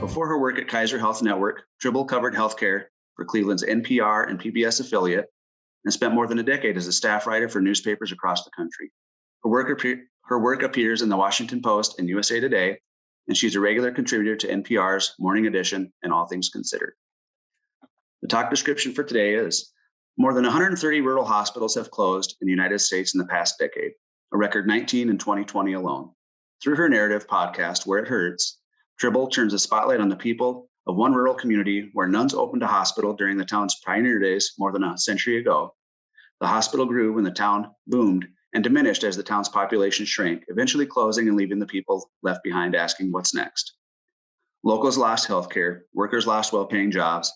Before her work at Kaiser Health Network, Tribble covered healthcare for Cleveland's NPR and PBS affiliate and spent more than a decade as a staff writer for newspapers across the country. Her work appears in the Washington Post and USA Today, and she's a regular contributor to NPR's Morning Edition and All Things Considered. The talk description for today is: more than 130 rural hospitals have closed in the United States in the past decade, a record 19 in 2020 alone. Through her narrative podcast, Where It Hurts, Tribble turns a spotlight on the people of one rural community where nuns opened a hospital during the town's pioneer days more than a century ago. The hospital grew when the town boomed and diminished as the town's population shrank, eventually closing and leaving the people left behind asking what's next. Locals lost healthcare, workers lost well-paying jobs,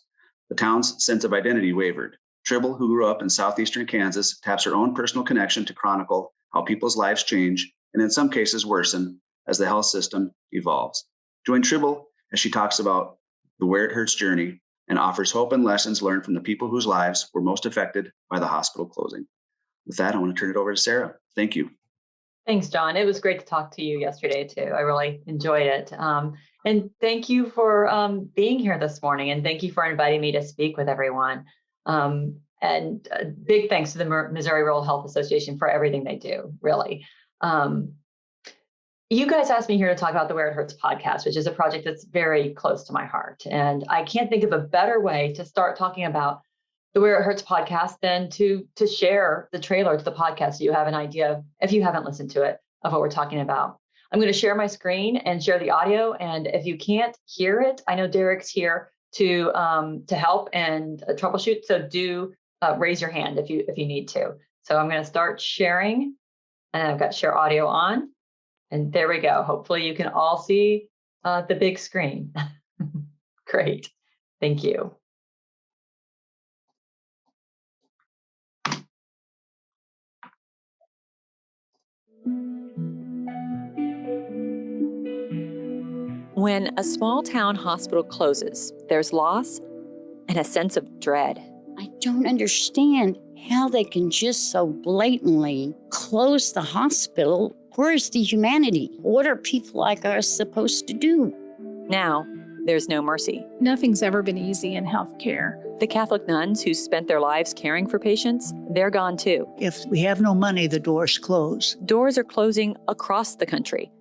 the town's sense of identity wavered. Tribble, who grew up in southeastern Kansas, taps her own personal connection to chronicle how people's lives change, and in some cases worsen, as the health system evolves. Join Tribble as she talks about the Where It Hurts journey and offers hope and lessons learned from the people whose lives were most affected by the hospital closing. With that, I want to turn it over to Sarah. Thank you. Thanks, John. It was great to talk to you yesterday, too. I really enjoyed it. And thank you for being here this morning. And thank you for inviting me to speak with everyone. And big thanks to the Missouri Rural Health Association for everything they do, really. You guys asked me here to talk about the Where It Hurts podcast, which is a project that's very close to my heart. And I can't think of a better way to start talking about the Where It Hurts podcast than to share the trailer to the podcast so you have an idea, if you haven't listened to it, of what we're talking about. I'm going to share my screen and share the audio. And if you can't hear it, I know Derek's here to help and troubleshoot. So do raise your hand if you need to. So I'm going to start sharing, and I've got share audio on. And there we go. Hopefully you can all see the big screen. Great. Thank you. When a small town hospital closes, there's loss and a sense of dread. I don't understand how they can just so blatantly close the hospital. Where's the humanity? What are people like us supposed to do? Now, there's no mercy. Nothing's ever been easy in healthcare. The Catholic nuns who spent their lives caring for patients, they're gone too. If we have no money, the doors close. Doors are closing across the country.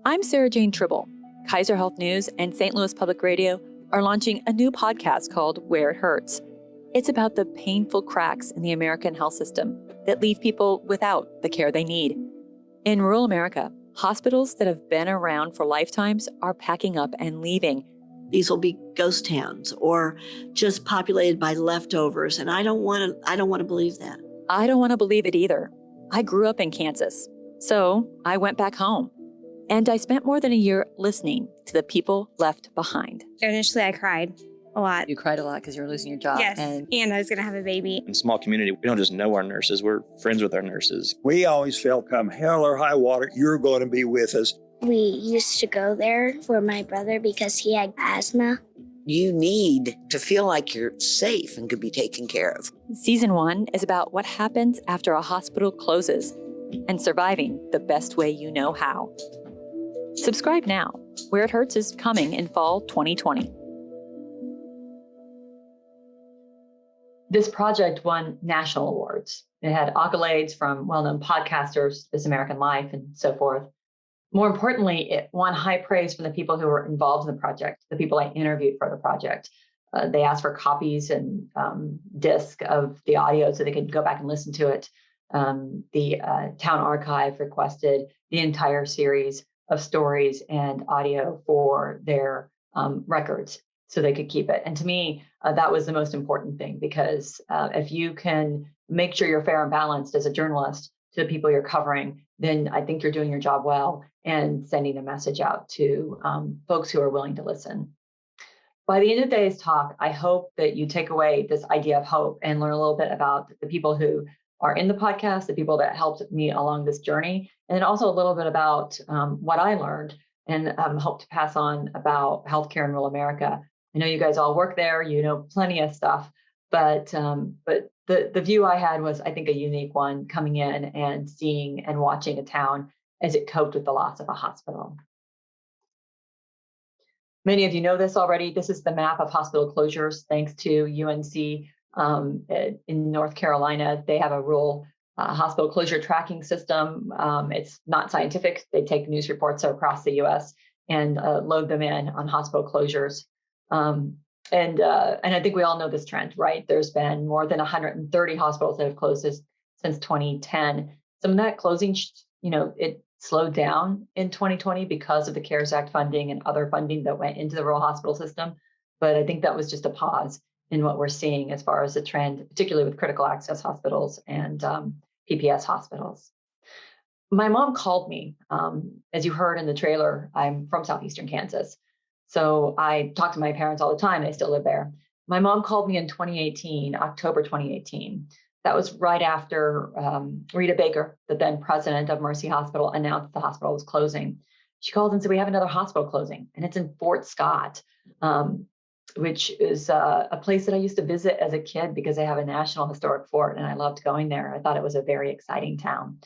I'm Jane Tribble. Kaiser Health News and St. Louis Public Radio are launching a new podcast called Where It Hurts. It's about the painful cracks in the American health system that leave people without the care they need. In rural America, hospitals that have been around for lifetimes are packing up and leaving. These will be ghost towns or just populated by leftovers, and I don't want to believe that. I don't want to believe it either. I grew up in Kansas, so I went back home. And I spent more than a year listening to the people left behind. Initially, I cried a lot. You cried a lot because you were losing your job. Yes, and I was going to have a baby. In a small community, we don't just know our nurses, we're friends with our nurses. We always felt come hell or high water, you're going to be with us. We used to go there for my brother because he had asthma. You need to feel like you're safe and could be taken care of. Season 1 is about what happens after a hospital closes and surviving the best way you know how. Subscribe now. Where It Hurts is coming in fall 2020. This project won national awards. It had accolades from well-known podcasters, This American Life, and so forth. More importantly, it won high praise from the people who were involved in the project, the people I interviewed for the project. They asked for copies and disc of the audio so they could go back and listen to it. The town archive requested the entire series of stories and audio for their records so they could keep it. And to me, that was the most important thing, because if you can make sure you're fair and balanced as a journalist to the people you're covering, then I think you're doing your job well and sending a message out to folks who are willing to listen. By the end of today's talk, I hope that you take away this idea of hope and learn a little bit about the people who are in the podcast, the people that helped me along this journey, and then also a little bit about what I learned and hope to pass on about healthcare in rural America. I know you guys all work there, you know plenty of stuff, but the view I had was, I think, a unique one, coming in and seeing and watching a town as it coped with the loss of a hospital. Many of you know this already. This is the map of hospital closures, thanks to UNC in North Carolina. They have a rural hospital closure tracking system. It's not scientific. They take news reports across the U.S. and load them in on hospital closures. And I think we all know this trend, right? There's been more than 130 hospitals that have closed since 2010. Some of that closing, it slowed down in 2020 because of the CARES Act funding and other funding that went into the rural hospital system. But I think that was just a pause in what we're seeing as far as the trend, particularly with critical access hospitals and PPS hospitals. My mom called me. As you heard in the trailer, I'm from southeastern Kansas. So I talk to my parents all the time. They still live there. My mom called me in 2018, October 2018. That was right after Rita Baker, the then president of Mercy Hospital, announced the hospital was closing. She called and said, we have another hospital closing, and it's in Fort Scott, which is a place that I used to visit as a kid because they have a national historic fort, and I loved going there. I thought it was a very exciting town.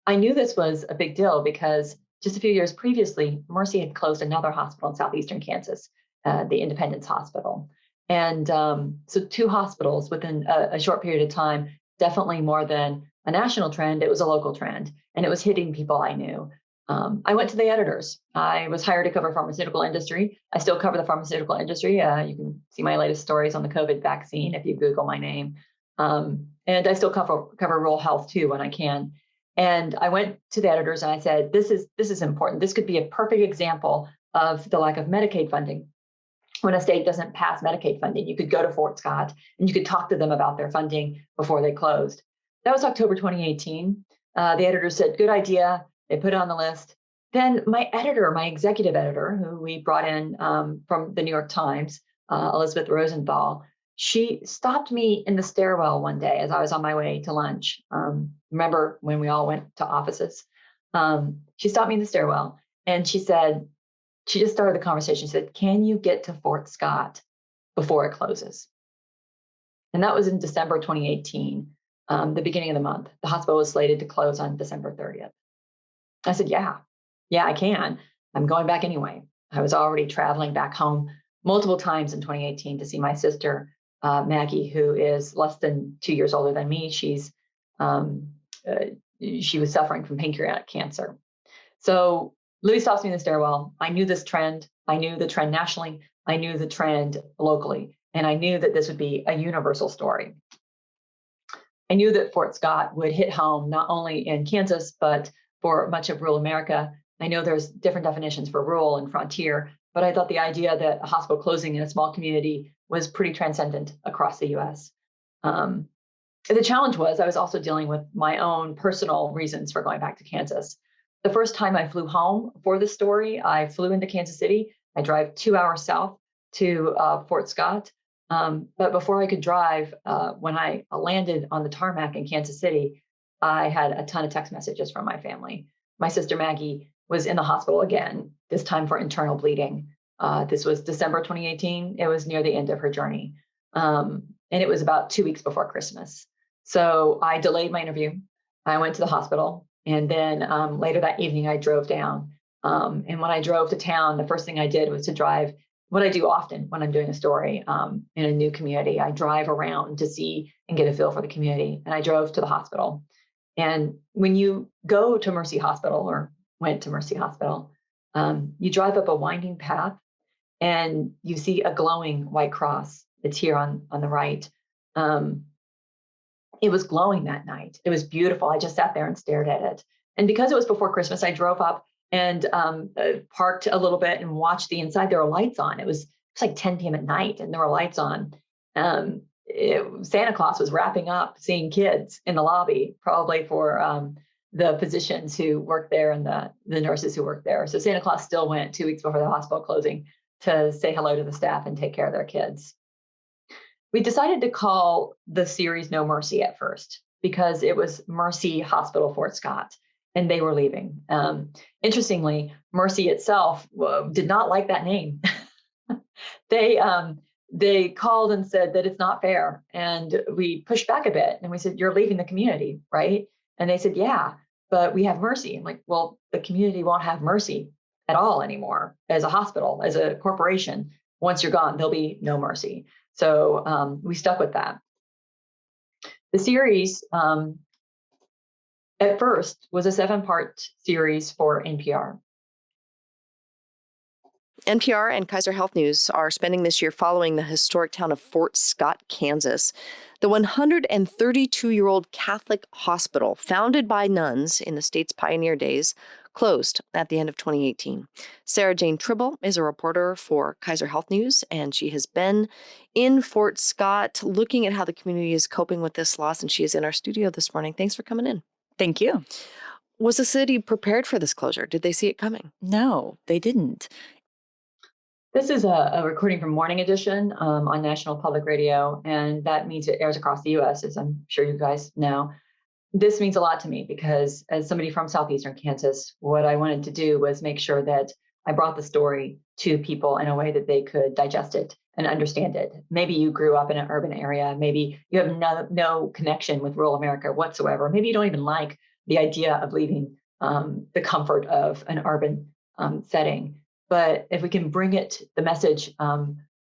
I knew this was a big deal because just a few years previously, Mercy had closed another hospital in southeastern Kansas, the Independence Hospital. And so two hospitals within a short period of time, definitely more than a national trend, it was a local trend, and it was hitting people I knew. I went to the editors. I was hired to cover pharmaceutical industry. I still cover the pharmaceutical industry. You can see my latest stories on the COVID vaccine if you Google my name. And I still cover rural health too when I can. And I went to the editors and I said, this is important. This could be a perfect example of the lack of Medicaid funding. When a state doesn't pass Medicaid funding, you could go to Fort Scott and you could talk to them about their funding before they closed. That was October 2018. The editors said, good idea. They put it on the list. Then my executive editor, who we brought in from the New York Times, Elizabeth Rosenthal, she stopped me in the stairwell one day as I was on my way to lunch. Remember when we all went to offices? She stopped me in the stairwell and she said, she just started the conversation. She said, can you get to Fort Scott before it closes? And that was in December 2018, the beginning of the month. The hospital was slated to close on December 30th. I said, yeah, I can. I'm going back anyway. I was already traveling back home multiple times in 2018 to see my sister, Maggie, who is less than 2 years older than me. She was suffering from pancreatic cancer. So Louis stops me in the stairwell. I knew this trend. I knew the trend nationally. I knew the trend locally. And I knew that this would be a universal story. I knew that Fort Scott would hit home not only in Kansas, but for much of rural America. I know there's different definitions for rural and frontier, but I thought the idea that a hospital closing in a small community was pretty transcendent across the U.S. The challenge was I was also dealing with my own personal reasons for going back to Kansas. The first time I flew home for this story, I flew into Kansas City. I drive 2 hours south to Fort Scott. But before I could drive, when I landed on the tarmac in Kansas City, I had a ton of text messages from my family. My sister Maggie was in the hospital again, this time for internal bleeding. This was December 2018. It was near the end of her journey. And it was about 2 weeks before Christmas. So I delayed my interview. I went to the hospital. And then later that evening, I drove down. And when I drove to town, the first thing I did was to drive, what I do often when I'm doing a story in a new community. I drive around to see and get a feel for the community. And I drove to the hospital. And when you go to Mercy Hospital or went to Mercy Hospital, you drive up a winding path and you see a glowing white cross. It's here on the right. It was glowing that night. It was beautiful. I just sat there and stared at it. And because it was before Christmas, I drove up and parked a little bit and watched the inside. There were lights on. It was like 10 p.m. at night and there were lights on. Santa Claus was wrapping up seeing kids in the lobby, probably for the physicians who worked there and the nurses who worked there. So Santa Claus still went 2 weeks before the hospital closing to say hello to the staff and take care of their kids. We decided to call the series No Mercy at first because it was Mercy Hospital Fort Scott and they were leaving. Interestingly, Mercy itself did not like that name. They called and said that it's not fair. And we pushed back a bit and we said, you're leaving the community, right? And they said, yeah, but we have Mercy. I'm like, well, the community won't have Mercy at all anymore as a hospital, as a corporation. Once you're gone, there'll be no mercy. So we stuck with that. The series at first was a 7-part series for NPR. NPR and Kaiser Health News are spending this year following the historic town of Fort Scott, Kansas. The 132-year-old Catholic hospital, founded by nuns in the state's pioneer days, closed at the end of 2018. Sarah Jane Tribble is a reporter for Kaiser Health News, and she has been in Fort Scott looking at how the community is coping with this loss, and she is in our studio this morning. Thanks for coming in. Thank you. Was the city prepared for this closure? Did they see it coming? No, they didn't. This is a recording from Morning Edition on National Public Radio, and that means it airs across the U.S., as I'm sure you guys know. This means a lot to me because as somebody from southeastern Kansas, what I wanted to do was make sure that I brought the story to people in a way that they could digest it and understand it. Maybe you grew up in an urban area. Maybe you have no connection with rural America whatsoever. Maybe you don't even like the idea of leaving the comfort of an urban setting. But if we can bring the message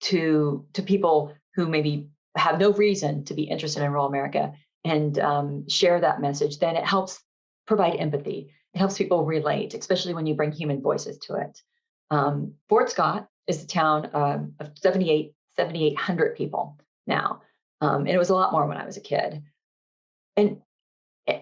to people who maybe have no reason to be interested in rural America and share that message, then it helps provide empathy. It helps people relate, especially when you bring human voices to it. Fort Scott is a town of 7,800 people now. And it was a lot more when I was a kid. And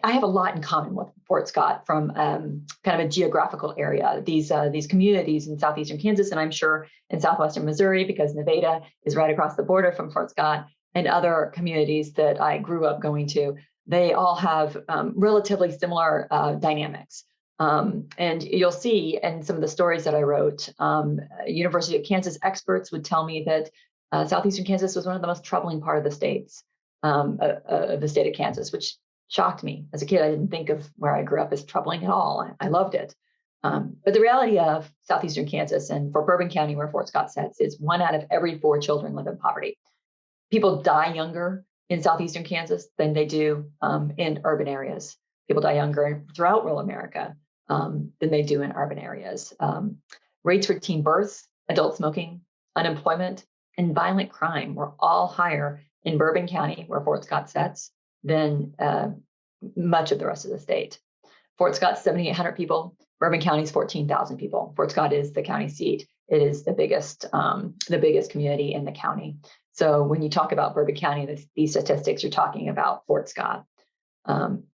I have a lot in common with Fort Scott from kind of a geographical area. These communities in southeastern Kansas, and I'm sure in southwestern Missouri, because Nevada is right across the border from Fort Scott, and other communities that I grew up going to, they all have relatively similar dynamics. And you'll see in some of the stories that I wrote, University of Kansas experts would tell me that southeastern Kansas was one of the most troubling part of the states, of the state of Kansas, which shocked me. As a kid, I didn't think of where I grew up as troubling at all. I loved it. But the reality of southeastern Kansas and for Bourbon County, where Fort Scott sits, is 1 out of every 4 children live in poverty. People die younger in southeastern Kansas than they do in urban areas. People die younger throughout rural America than they do in urban areas. Rates for teen births, adult smoking, unemployment, and violent crime were all higher in Bourbon County, where Fort Scott sits, than much of the rest of the state. Fort Scott's 7,800 people. Bourbon County's 14,000 people. Fort Scott is the county seat. It is the biggest community in the county. So when you talk about Bourbon County, these statistics, you're talking about Fort Scott.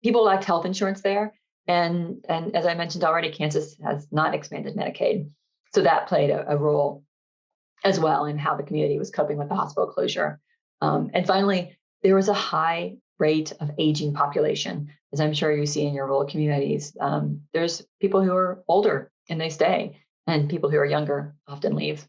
People lacked health insurance there. And as I mentioned already, Kansas has not expanded Medicaid. So that played a role as well in how the community was coping with the hospital closure. And finally, there was a high rate of aging population, as I'm sure you see in your rural communities. There's people who are older and they stay, and people who are younger often leave.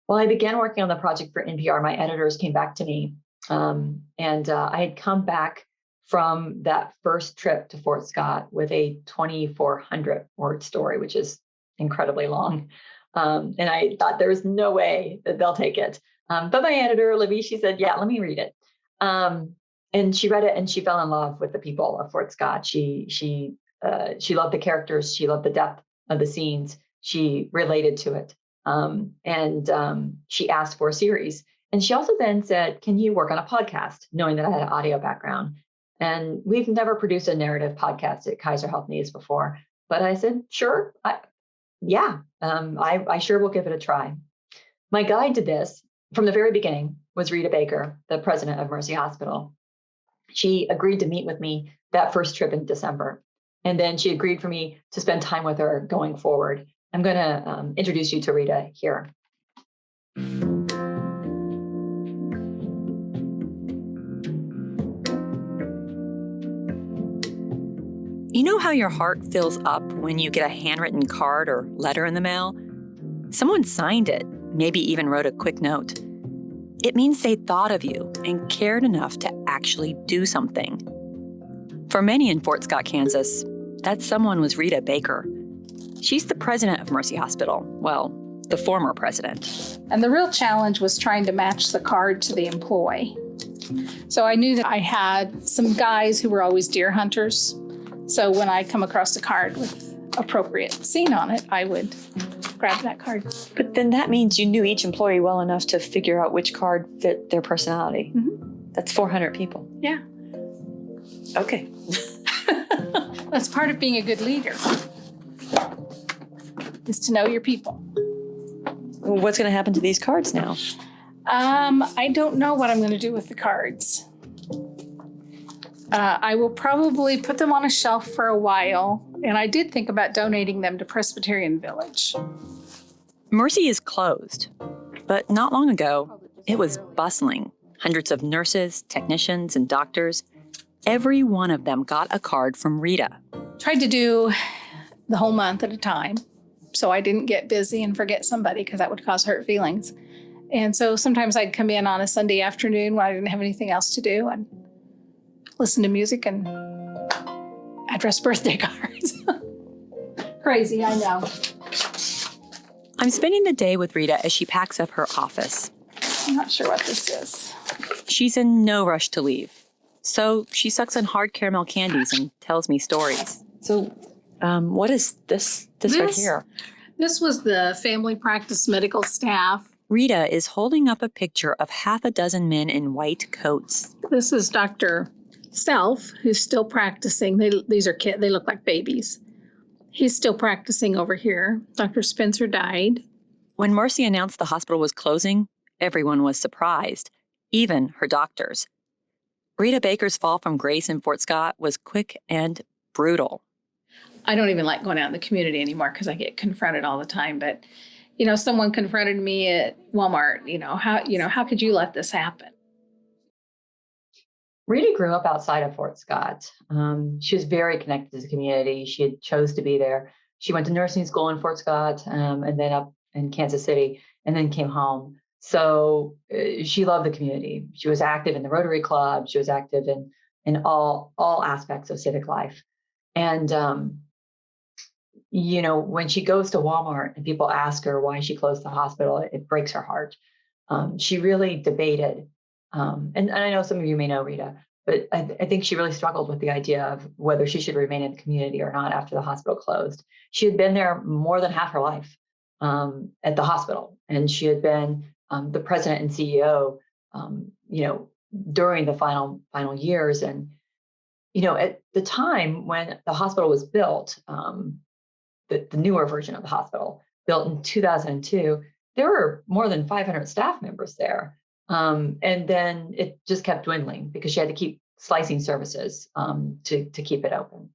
While I began working on the project for NPR, my editors came back to me, and I had come back from that first trip to Fort Scott with a 2,400 word story, which is incredibly long. And I thought there was no way that they'll take it. But my editor, Libby, she said, yeah, let me read it. And she read it and she fell in love with the people of Fort Scott. She loved the characters. She loved the depth of the scenes. She related to it. And she asked for a series. And she also then said, can you work on a podcast, knowing that I had an audio background? And we've never produced a narrative podcast at Kaiser Health News before. But I said, sure. I sure will give it a try. My guide to this from the very beginning was Rita Baker, the president of Mercy Hospital. She agreed to meet with me that first trip in December. And then she agreed for me to spend time with her going forward. I'm going to introduce you to Rita here. You know how your heart fills up when you get a handwritten card or letter in the mail? Someone signed it, maybe even wrote a quick note. It means they thought of you and cared enough to actually do something. For many in Fort Scott, Kansas, that someone was Rita Baker. She's the president of Mercy Hospital. Well, the former president. And the real challenge was trying to match the card to the employee. So I knew that I had some guys who were always deer hunters. So when I come across a card with appropriate scene on it, I would grab that card. But then that means you knew each employee well enough to figure out which card fit their personality. Mm-hmm. That's 400 people. Yeah. Okay. That's part of being a good leader, is to know your people. What's going to happen to these cards now? I don't know what I'm going to do with the cards. I will probably put them on a shelf for a while, and I did think about donating them to Presbyterian Village. Mercy is closed, but not long ago, it was bustling. Hundreds of nurses, technicians, and doctors. Every one of them got a card from Rita. Tried to do the whole month at a time, so I didn't get busy and forget somebody, because that would cause hurt feelings. And so sometimes I'd come in on a Sunday afternoon when I didn't have anything else to do and listen to music and address birthday cards. Crazy, I know. I'm spending the day with Rita as she packs up her office. I'm not sure what this is. She's in no rush to leave. So she sucks on hard caramel candies and tells me stories. So what is this right here? This was the family practice medical staff. Rita is holding up a picture of half a dozen men in white coats. This is Dr. Self, who's still practicing. These are kids. They look like babies. He's still practicing over here. Dr. Spencer died. When Mercy announced the hospital was closing, everyone was surprised, even her doctors. Rita Baker's fall from grace in Fort Scott was quick and brutal. I don't even like going out in the community anymore because I get confronted all the time. But, someone confronted me at Walmart. How could you let this happen? Rita grew up outside of Fort Scott. She was very connected to the community. She had chose to be there. She went to nursing school in Fort Scott and then up in Kansas City and then came home. So she loved the community. She was active in the Rotary Club. She was active in all aspects of civic life. And, when she goes to Walmart and people ask her why she closed the hospital, it breaks her heart. She really debated. And I know some of you may know Rita, but I think she really struggled with the idea of whether she should remain in the community or not after the hospital closed. She had been there more than half her life at the hospital, and she had been the president and CEO, during the final years. And, at the time when the hospital was built, the newer version of the hospital, built in 2002, there were more than 500 staff members there. And then it just kept dwindling because she had to keep slicing services to keep it open.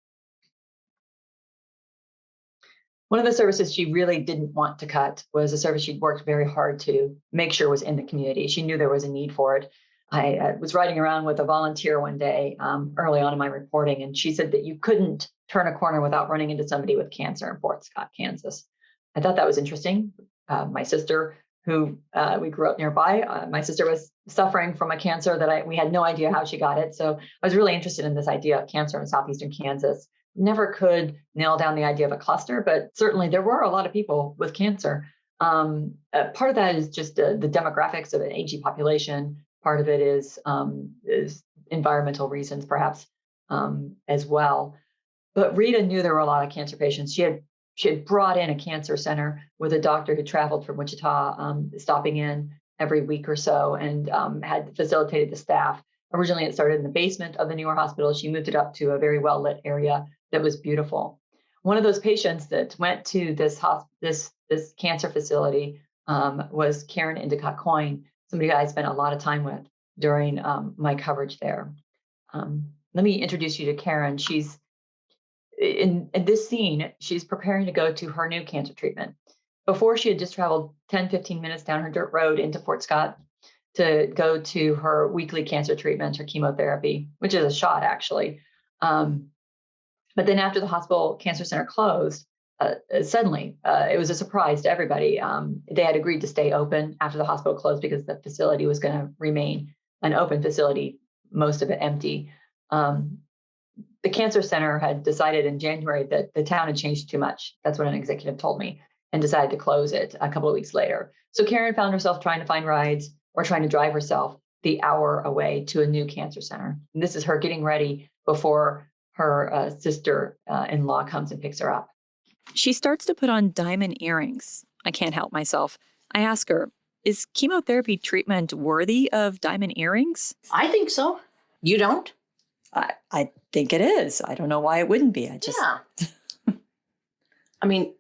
One of the services she really didn't want to cut was a service she'd worked very hard to make sure was in the community. She knew there was a need for it. I was riding around with a volunteer one day early on in my reporting, and she said that you couldn't turn a corner without running into somebody with cancer in Fort Scott, Kansas. I thought that was interesting. My sister, who we grew up nearby, my sister was suffering from a cancer that we had no idea how she got it. So I was really interested in this idea of cancer in southeastern Kansas. Never could nail down the idea of a cluster, but certainly there were a lot of people with cancer. Part of that is just the demographics of an aging population. Part of it is environmental reasons, perhaps, as well. But Rita knew there were a lot of cancer patients. She had brought in a cancer center with a doctor who traveled from Wichita, stopping in every week or so, and had facilitated the staff. Originally, it started in the basement of the newer hospital. She moved it up to a very well-lit area that was beautiful. One of those patients that went to this cancer facility was Karen Endicott Coyne, somebody I spent a lot of time with during my coverage there. Let me introduce you to Karen. She's in this scene, she's preparing to go to her new cancer treatment. Before, she had just traveled 10, 15 minutes down her dirt road into Fort Scott to go to her weekly cancer treatment, her chemotherapy, which is a shot, actually. But then after the hospital cancer center closed, suddenly, it was a surprise to everybody. They had agreed to stay open after the hospital closed because the facility was going to remain an open facility, most of it empty. The cancer center had decided in January that the town had changed too much. That's what an executive told me, and decided to close it a couple of weeks later. So Karen found herself trying to find rides or trying to drive herself the hour away to a new cancer center. And this is her getting ready before her sister-in-law comes and picks her up. She starts to put on diamond earrings. I can't help myself. I ask her, is chemotherapy treatment worthy of diamond earrings? I think so. You don't? I think it is. I don't know why it wouldn't be. Yeah. I mean,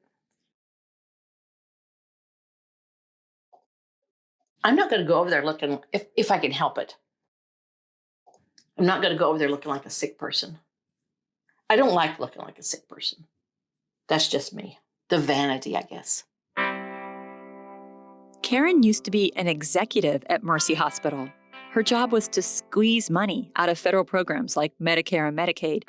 I'm not going to go over there looking, if I can help it. I'm not going to go over there looking like a sick person. I don't like looking like a sick person. That's just me. The vanity, I guess. Karen used to be an executive at Mercy Hospital. Her job was to squeeze money out of federal programs like Medicare and Medicaid.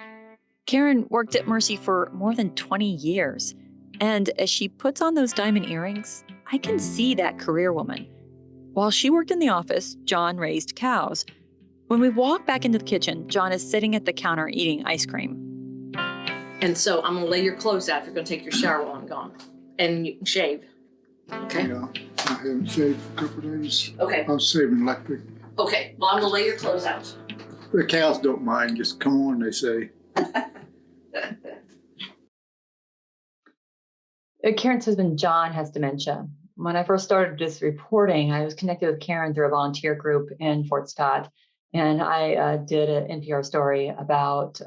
Karen worked at Mercy for more than 20 years. And as she puts on those diamond earrings, I can see that career woman. While she worked in the office, John raised cows. When we walk back into the kitchen, John is sitting at the counter eating ice cream. And so I'm going to lay your clothes out. You're going to take your shower while I'm gone. And you can shave. Okay? Yeah, I haven't shaved for a couple of days. Okay. I was saving electric. Okay, well, I'm going to lay your clothes out. The cows don't mind. Just come on, they say. Karen's husband, John, has dementia. When I first started this reporting, I was connected with Karen through a volunteer group in Fort Scott. And I did an NPR story about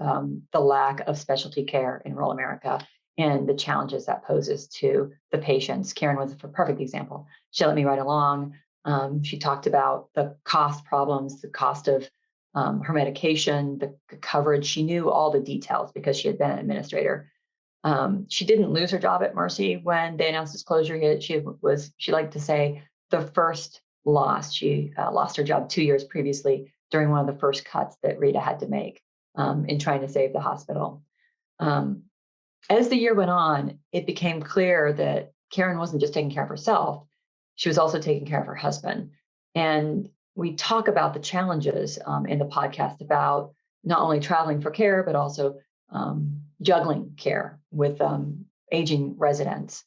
the lack of specialty care in rural America and the challenges that poses to the patients. Karen was a perfect example. She let me ride along. She talked about the cost problems, the cost of her medication, the coverage. She knew all the details because she had been an administrator. She didn't lose her job at Mercy when they announced its closure. She liked to say, the first loss. She lost her job 2 years previously during one of the first cuts that Rita had to make in trying to save the hospital. As the year went on, it became clear that Karen wasn't just taking care of herself. She was also taking care of her husband. And we talk about the challenges in the podcast about not only traveling for care, but also juggling care with aging residents.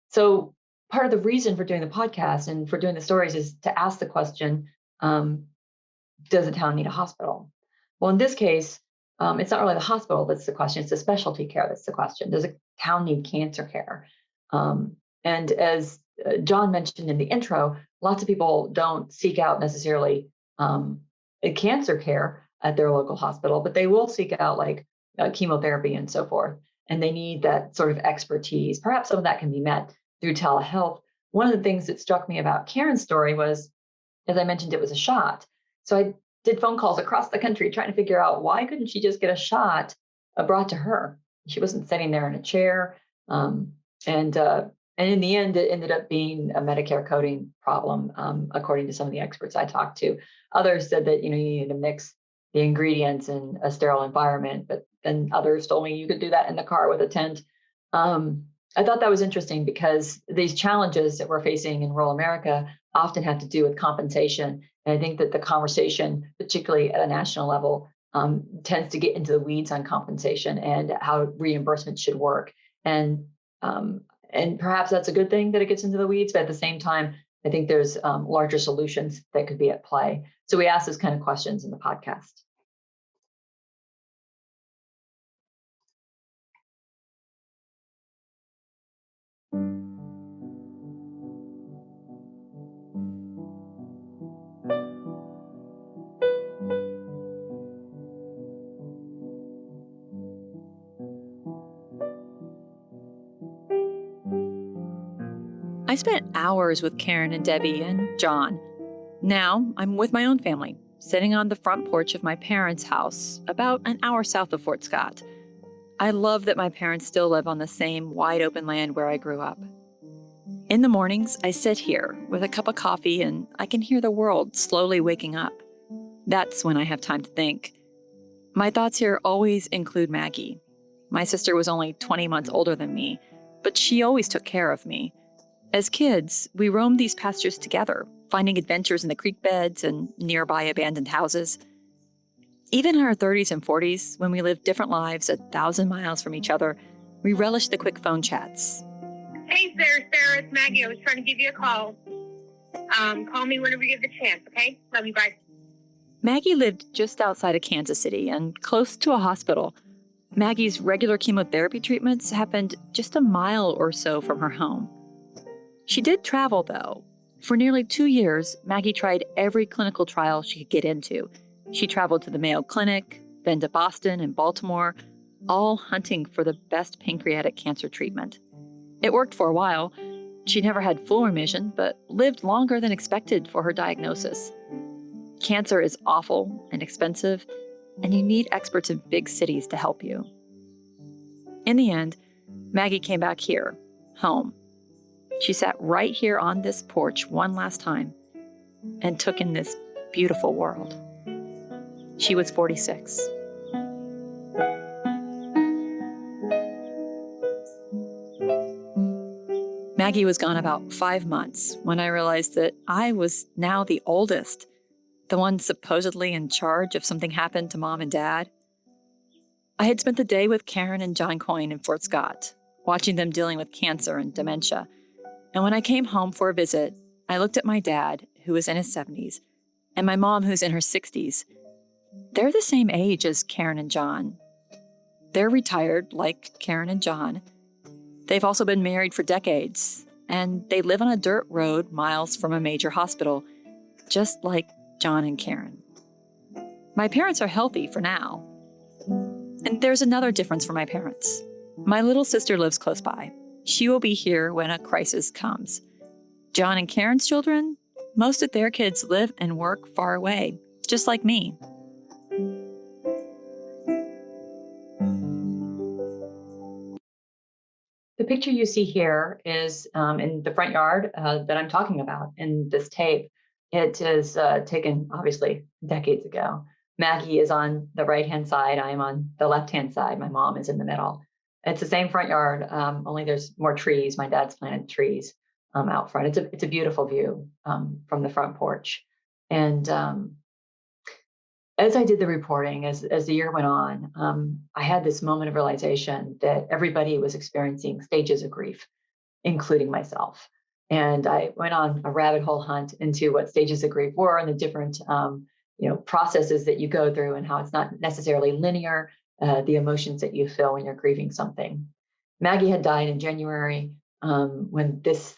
So part of the reason for doing the podcast and for doing the stories is to ask the question, does the town need a hospital? Well, in this case, it's not really the hospital that's the question, it's the specialty care that's the question. Does a town need cancer care? And as John mentioned in the intro, lots of people don't seek out necessarily cancer care at their local hospital, but they will seek out like chemotherapy and so forth. And they need that sort of expertise. Perhaps some of that can be met through telehealth. One of the things that struck me about Karen's story was, as I mentioned, it was a shot. So I did phone calls across the country trying to figure out why couldn't she just get a shot brought to her? She wasn't sitting there in a chair. And in the end, it ended up being a Medicare coding problem, according to some of the experts I talked to. Others said that you needed to mix the ingredients in a sterile environment, but then others told me you could do that in the car with a tent. I thought that was interesting because these challenges that we're facing in rural America often have to do with compensation. And I think that the conversation, particularly at a national level, tends to get into the weeds on compensation and how reimbursement should work. And perhaps that's a good thing that it gets into the weeds, but at the same time, I think there's larger solutions that could be at play. So we ask those kind of questions in the podcast. I spent hours with Karen and Debbie and John. Now I'm with my own family, sitting on the front porch of my parents' house, about an hour south of Fort Scott. I love that my parents still live on the same wide open land where I grew up. In the mornings, I sit here with a cup of coffee and I can hear the world slowly waking up. That's when I have time to think. My thoughts here always include Maggie. My sister was only 20 months older than me, but she always took care of me. As kids, we roamed these pastures together, finding adventures in the creek beds and nearby abandoned houses. Even in our 30s and 40s, when we lived different lives 1,000 miles from each other, we relished the quick phone chats. Hey, Sarah, it's Maggie. I was trying to give you a call. Call me whenever you get the chance, okay? Love you, bye. Maggie lived just outside of Kansas City and close to a hospital. Maggie's regular chemotherapy treatments happened just a mile or so from her home. She did travel, though. For nearly 2 years, Maggie tried every clinical trial she could get into. She traveled to the Mayo Clinic, then to Boston and Baltimore, all hunting for the best pancreatic cancer treatment. It worked for a while. She never had full remission, but lived longer than expected for her diagnosis. Cancer is awful and expensive, and you need experts in big cities to help you. In the end, Maggie came back here, home. She sat right here on this porch one last time and took in this beautiful world. She was 46. Maggie was gone about 5 months when I realized that I was now the oldest, the one supposedly in charge if something happened to Mom and Dad. I had spent the day with Karen and John Coyne in Fort Scott, watching them dealing with cancer and dementia. And when I came home for a visit, I looked at my dad, who was in his 70s, and my mom, who's in her 60s. They're the same age as Karen and John. They're retired, like Karen and John. They've also been married for decades, and they live on a dirt road miles from a major hospital, just like John and Karen. My parents are healthy for now. And there's another difference for my parents. My little sister lives close by. She will be here when a crisis comes. John and Karen's children, most of their kids live and work far away, just like me. The picture you see here is in the front yard that I'm talking about in this tape. It is taken, obviously, decades ago. Maggie is on the right-hand side. I am on the left-hand side. My mom is in the middle. It's the same front yard, only there's more trees. My dad's planted trees out front. It's a beautiful view from the front porch. And as I did the reporting, as the year went on, I had this moment of realization that everybody was experiencing stages of grief, including myself. And I went on a rabbit hole hunt into what stages of grief were and the different processes that you go through and how it's not necessarily linear, the emotions that you feel when you're grieving something. Maggie had died in January. When this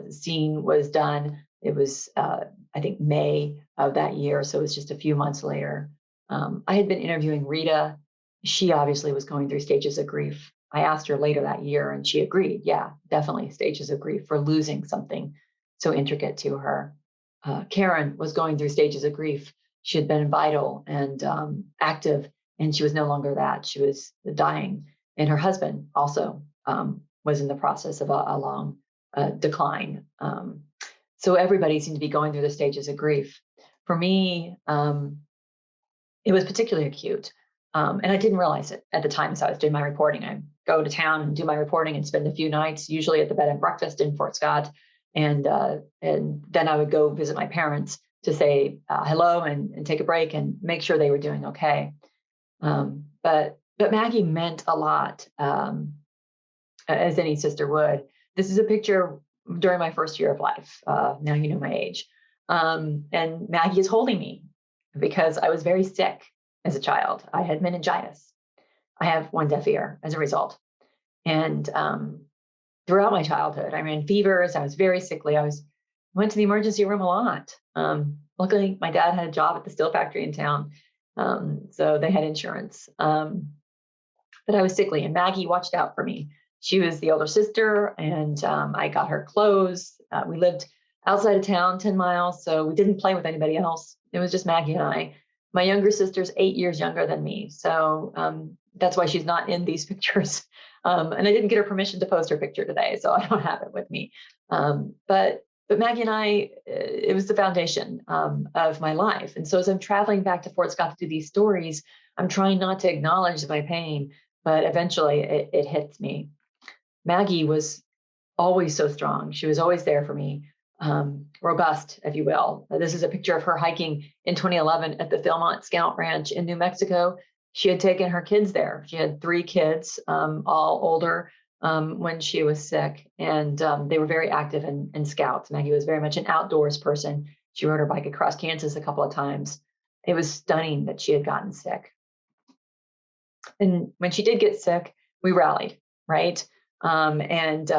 scene was done, it was, I think, May of that year. So it was just a few months later. I had been interviewing Rita. She obviously was going through stages of grief. I asked her later that year and she agreed. Yeah, definitely stages of grief for losing something so intricate to her. Karen was going through stages of grief. She had been vital and active, and she was no longer that. She was dying. And her husband also was in the process of a long decline. So everybody seemed to be going through the stages of grief. For me, it was particularly acute. And I didn't realize it at the time as I was doing my reporting. I go to town and do my reporting and spend a few nights, usually at the bed and breakfast in Fort Scott. And then I would go visit my parents to say hello and take a break and make sure they were doing okay. But Maggie meant a lot, as any sister would. This is a picture during my first year of life. Now you know my age. And Maggie is holding me because I was very sick as a child. I had meningitis. I have one deaf ear as a result. And throughout my childhood, I ran fevers. I was very sickly. Went to the emergency room a lot. Luckily, my dad had a job at the steel factory in town, so they had insurance. But I was sickly, and Maggie watched out for me. She was the older sister, and I got her clothes. We lived outside of town, 10 miles, so we didn't play with anybody else. It was just Maggie and I. My younger sister's 8 years younger than me, so that's why she's not in these pictures. And I didn't get her permission to post her picture today, so I don't have it with me. But Maggie and I, it was the foundation of my life. And so as I'm traveling back to Fort Scott to do these stories, I'm trying not to acknowledge my pain, but eventually it hits me. Maggie was always so strong. She was always there for me, robust, if you will. This is a picture of her hiking in 2011 at the Philmont Scout Ranch in New Mexico. She had taken her kids there. She had 3 kids, all older, when she was sick, and they were very active in scouts. Maggie was very much an outdoors person. She rode her bike across Kansas a couple of times. It was stunning that she had gotten sick. And when she did get sick, we rallied, right? And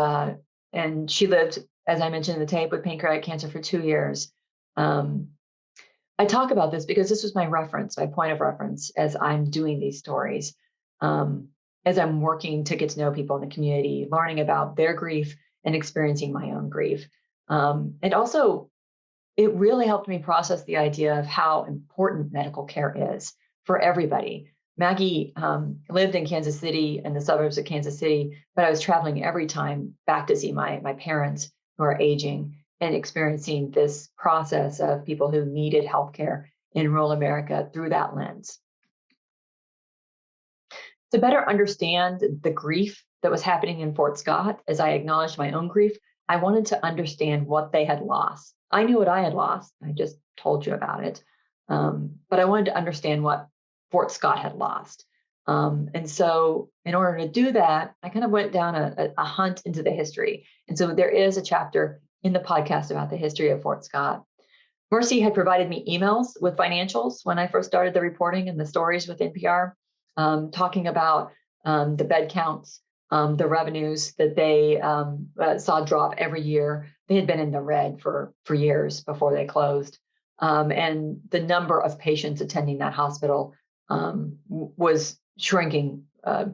she lived, as I mentioned in the tape, with pancreatic cancer for 2 years. I talk about this because this was my reference, my point of reference as I'm doing these stories, as I'm working to get to know people in the community, learning about their grief and experiencing my own grief. And also, it really helped me process the idea of how important medical care is for everybody. Maggie lived in Kansas City, in the suburbs of Kansas City, but I was traveling every time back to see my parents who are aging and experiencing this process of people who needed healthcare in rural America through that lens. To better understand the grief that was happening in Fort Scott, as I acknowledged my own grief, I wanted to understand what they had lost. I knew what I had lost. I just told you about it. But I wanted to understand what Fort Scott had lost. And so in order to do that, I kind of went down a hunt into the history. And so there is a chapter in the podcast about the history of Fort Scott. Mercy had provided me emails with financials when I first started the reporting and the stories with NPR, talking about the bed counts, the revenues that they saw drop every year. They had been in the red for years before they closed. And the number of patients attending that hospital was shrinking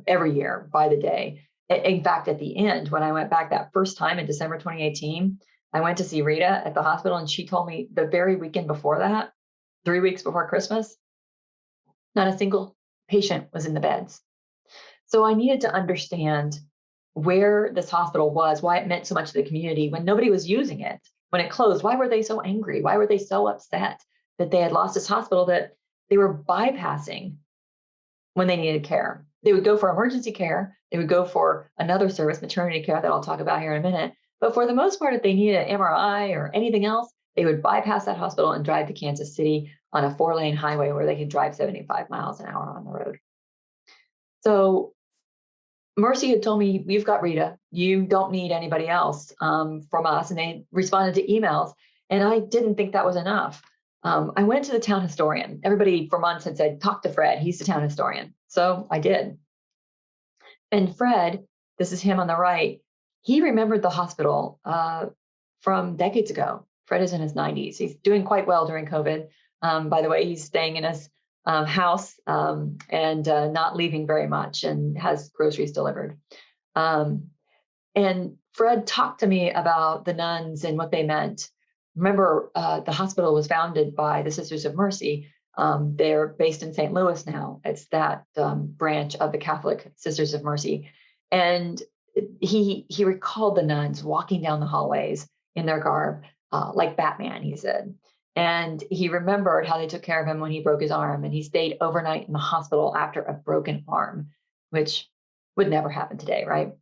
every year by the day. In fact, at the end, when I went back that first time in December 2018, I went to see Rita at the hospital, and she told me the very weekend before that, 3 weeks before Christmas, not a single patient was in the beds. So I needed to understand where this hospital was, why it meant so much to the community when nobody was using it. When it closed, why were they so angry? Why were they so upset that they had lost this hospital that they were bypassing when they needed care? They would go for emergency care. They would go for another service, maternity care, that I'll talk about here in a minute. But for the most part, if they needed an MRI or anything else, they would bypass that hospital and drive to Kansas City on a 4-lane highway where they could drive 75 miles an hour on the road. So Mercy had told me, "We've got Rita. You don't need anybody else from us." And they responded to emails. And I didn't think that was enough. I went to the town historian. Everybody for months had said, "Talk to Fred. He's the town historian." So I did. And Fred, this is him on the right, he remembered the hospital from decades ago. Fred is in his 90s. He's doing quite well during COVID. By the way, he's staying in his house and not leaving very much, and has groceries delivered. And Fred talked to me about the nuns and what they meant. Remember, the hospital was founded by the Sisters of Mercy. They're based in St. Louis now. It's that branch of the Catholic Sisters of Mercy. And he recalled the nuns walking down the hallways in their garb, like Batman, he said. And he remembered how they took care of him when he broke his arm, and he stayed overnight in the hospital after a broken arm, which would never happen today, right?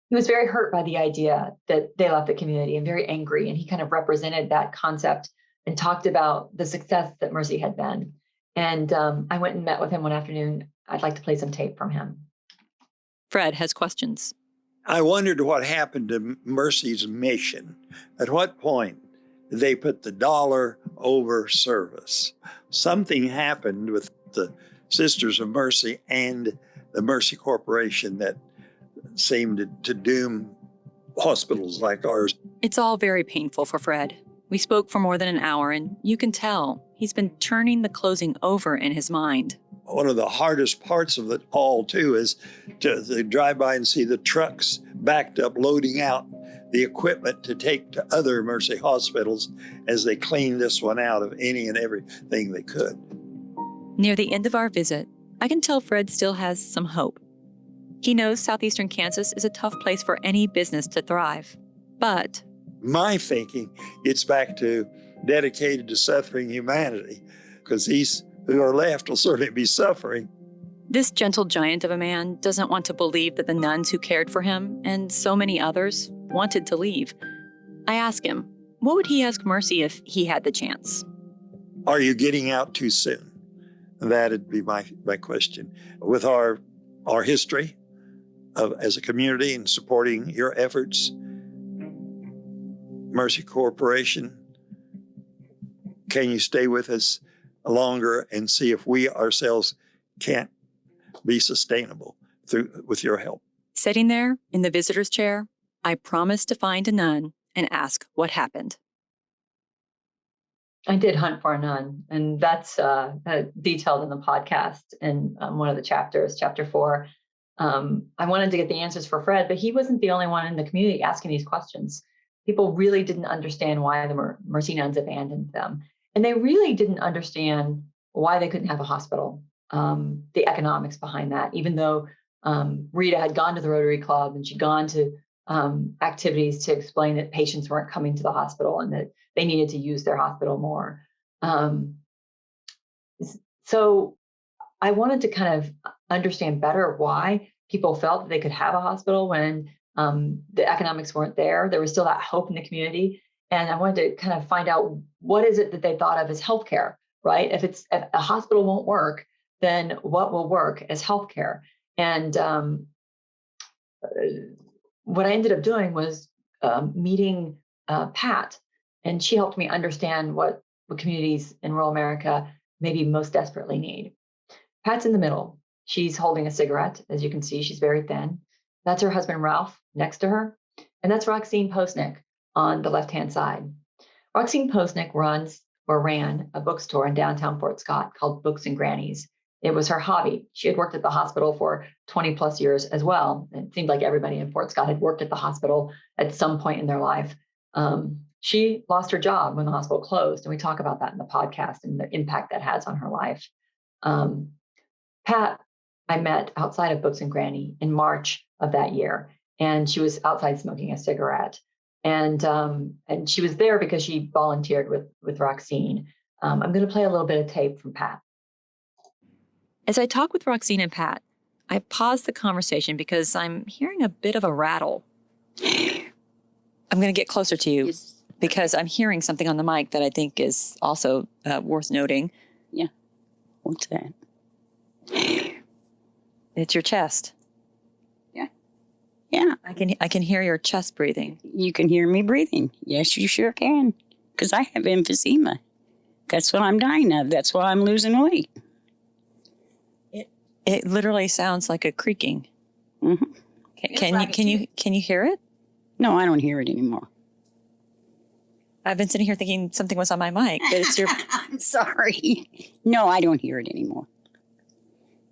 He was very hurt by the idea that they left the community, and very angry. And he kind of represented that concept and talked about the success that Mercy had been. And I went and met with him one afternoon. I'd like to play some tape from him. Fred has questions. I wondered what happened to Mercy's mission. At what point did they put the dollar over service? Something happened with the Sisters of Mercy and the Mercy Corporation that seemed to doom hospitals like ours. It's all very painful for Fred. We spoke for more than an hour, and you can tell he's been turning the closing over in his mind. One of the hardest parts of it all, too, is to drive by and see the trucks backed up, loading out the equipment to take to other Mercy hospitals as they clean this one out of any and everything they could. Near the end of our visit, I can tell Fred still has some hope. He knows southeastern Kansas is a tough place for any business to thrive. But my thinking gets back to dedicated to suffering humanity, because these who are left will certainly be suffering. this gentle giant of a man doesn't want to believe that the nuns who cared for him, and so many others, wanted to leave. I ask him, what would he ask Mercy if he had the chance? Are you getting out too soon? That'd be my question. With our history as a community and supporting your efforts, Mercy Corporation, can you stay with us longer and see if we ourselves can't be sustainable with your help. Sitting there in the visitor's chair, I promised to find a nun and ask what happened. I did hunt for a nun, and that's detailed in the podcast in one of the chapters, chapter 4. I wanted to get the answers for Fred, but he wasn't the only one in the community asking these questions. People really didn't understand why the Mercy nuns abandoned them. And they really didn't understand why they couldn't have a hospital, the economics behind that, even though Rita had gone to the Rotary Club and she'd gone to activities to explain that patients weren't coming to the hospital and that they needed to use their hospital more. So I wanted to kind of understand better why people felt that they could have a hospital when the economics weren't there. There was still that hope in the community. And I wanted to kind of find out what is it that they thought of as healthcare, right? If a hospital won't work, then what will work as healthcare? And what I ended up doing was meeting Pat, and she helped me understand what communities in rural America maybe most desperately need. Pat's in the middle. She's holding a cigarette. As you can see, she's very thin. That's her husband, Ralph, next to her. And that's Roxine Postnick on the left-hand side. Roxine Postnick ran a bookstore in downtown Fort Scott called Books and Grannies. It was her hobby. She had worked at the hospital for 20 plus years as well. It seemed like everybody in Fort Scott had worked at the hospital at some point in their life. She lost her job when the hospital closed, and we talk about that in the podcast and the impact that has on her life. Pat, I met outside of Books and Granny in March of that year, and she was outside smoking a cigarette. And she was there because she volunteered with Roxine. I'm going to play a little bit of tape from Pat. As I talk with Roxine and Pat, I pause the conversation because I'm hearing a bit of a rattle. I'm going to get closer to you because I'm hearing something on the mic that I think is also worth noting. Yeah. What's that? It's your chest. Yeah. Yeah. I can hear your chest breathing. You can hear me breathing. Yes, you sure can. Because I have emphysema. That's what I'm dying of. That's why I'm losing weight. It literally sounds like a creaking. Mm-hmm. Can you hear it? No, I don't hear it anymore. I've been sitting here thinking something was on my mic, but it's your... I'm sorry. No, I don't hear it anymore.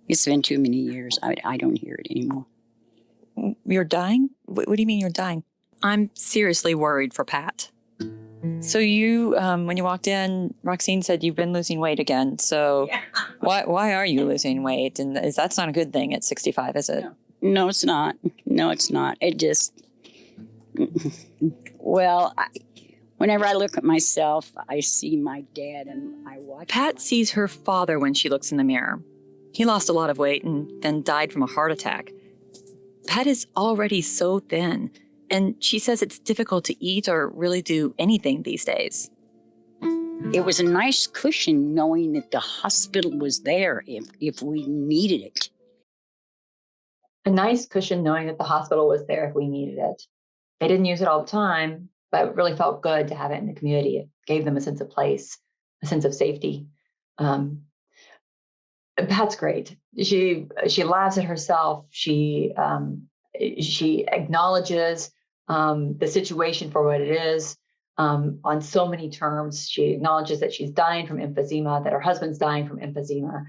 It's been too many years. I don't hear it anymore. You're dying? What do you mean you're dying? I'm seriously worried for Pat. So you, when you walked in, Roxine said you've been losing weight again. So why are you losing weight? And that's not a good thing at 65, is it? No, it's not. No, it's not. It just... Well, whenever I look at myself, I see my dad and I watch. Pat sees her father when she looks in the mirror. He lost a lot of weight and then died from a heart attack. Pat is already so thin, and she says it's difficult to eat or really do anything these days. It was a nice cushion knowing that the hospital was there if we needed it. A nice cushion knowing that the hospital was there if we needed it. They didn't use it all the time, but it really felt good to have it in the community. It gave them a sense of place, a sense of safety. Pat's great. She laughs at herself. She acknowledges the situation for what it is on so many terms. She acknowledges that she's dying from emphysema, that her husband's dying from emphysema.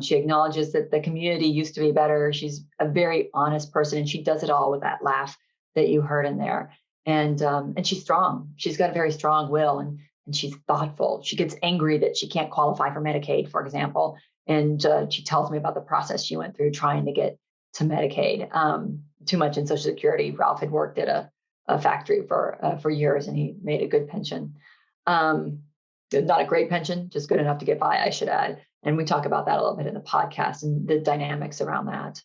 She acknowledges that the community used to be better. She's a very honest person, and she does it all with that laugh that you heard in there. And she's strong. She's got a very strong will, and she's thoughtful. She gets angry that she can't qualify for Medicaid, for example. And she tells me about the process she went through trying to get to Medicaid. Too much in Social Security. Ralph had worked at a factory for years, and he made a good pension. Not a great pension, just good enough to get by, I should add. And we talk about that a little bit in the podcast and the dynamics around that.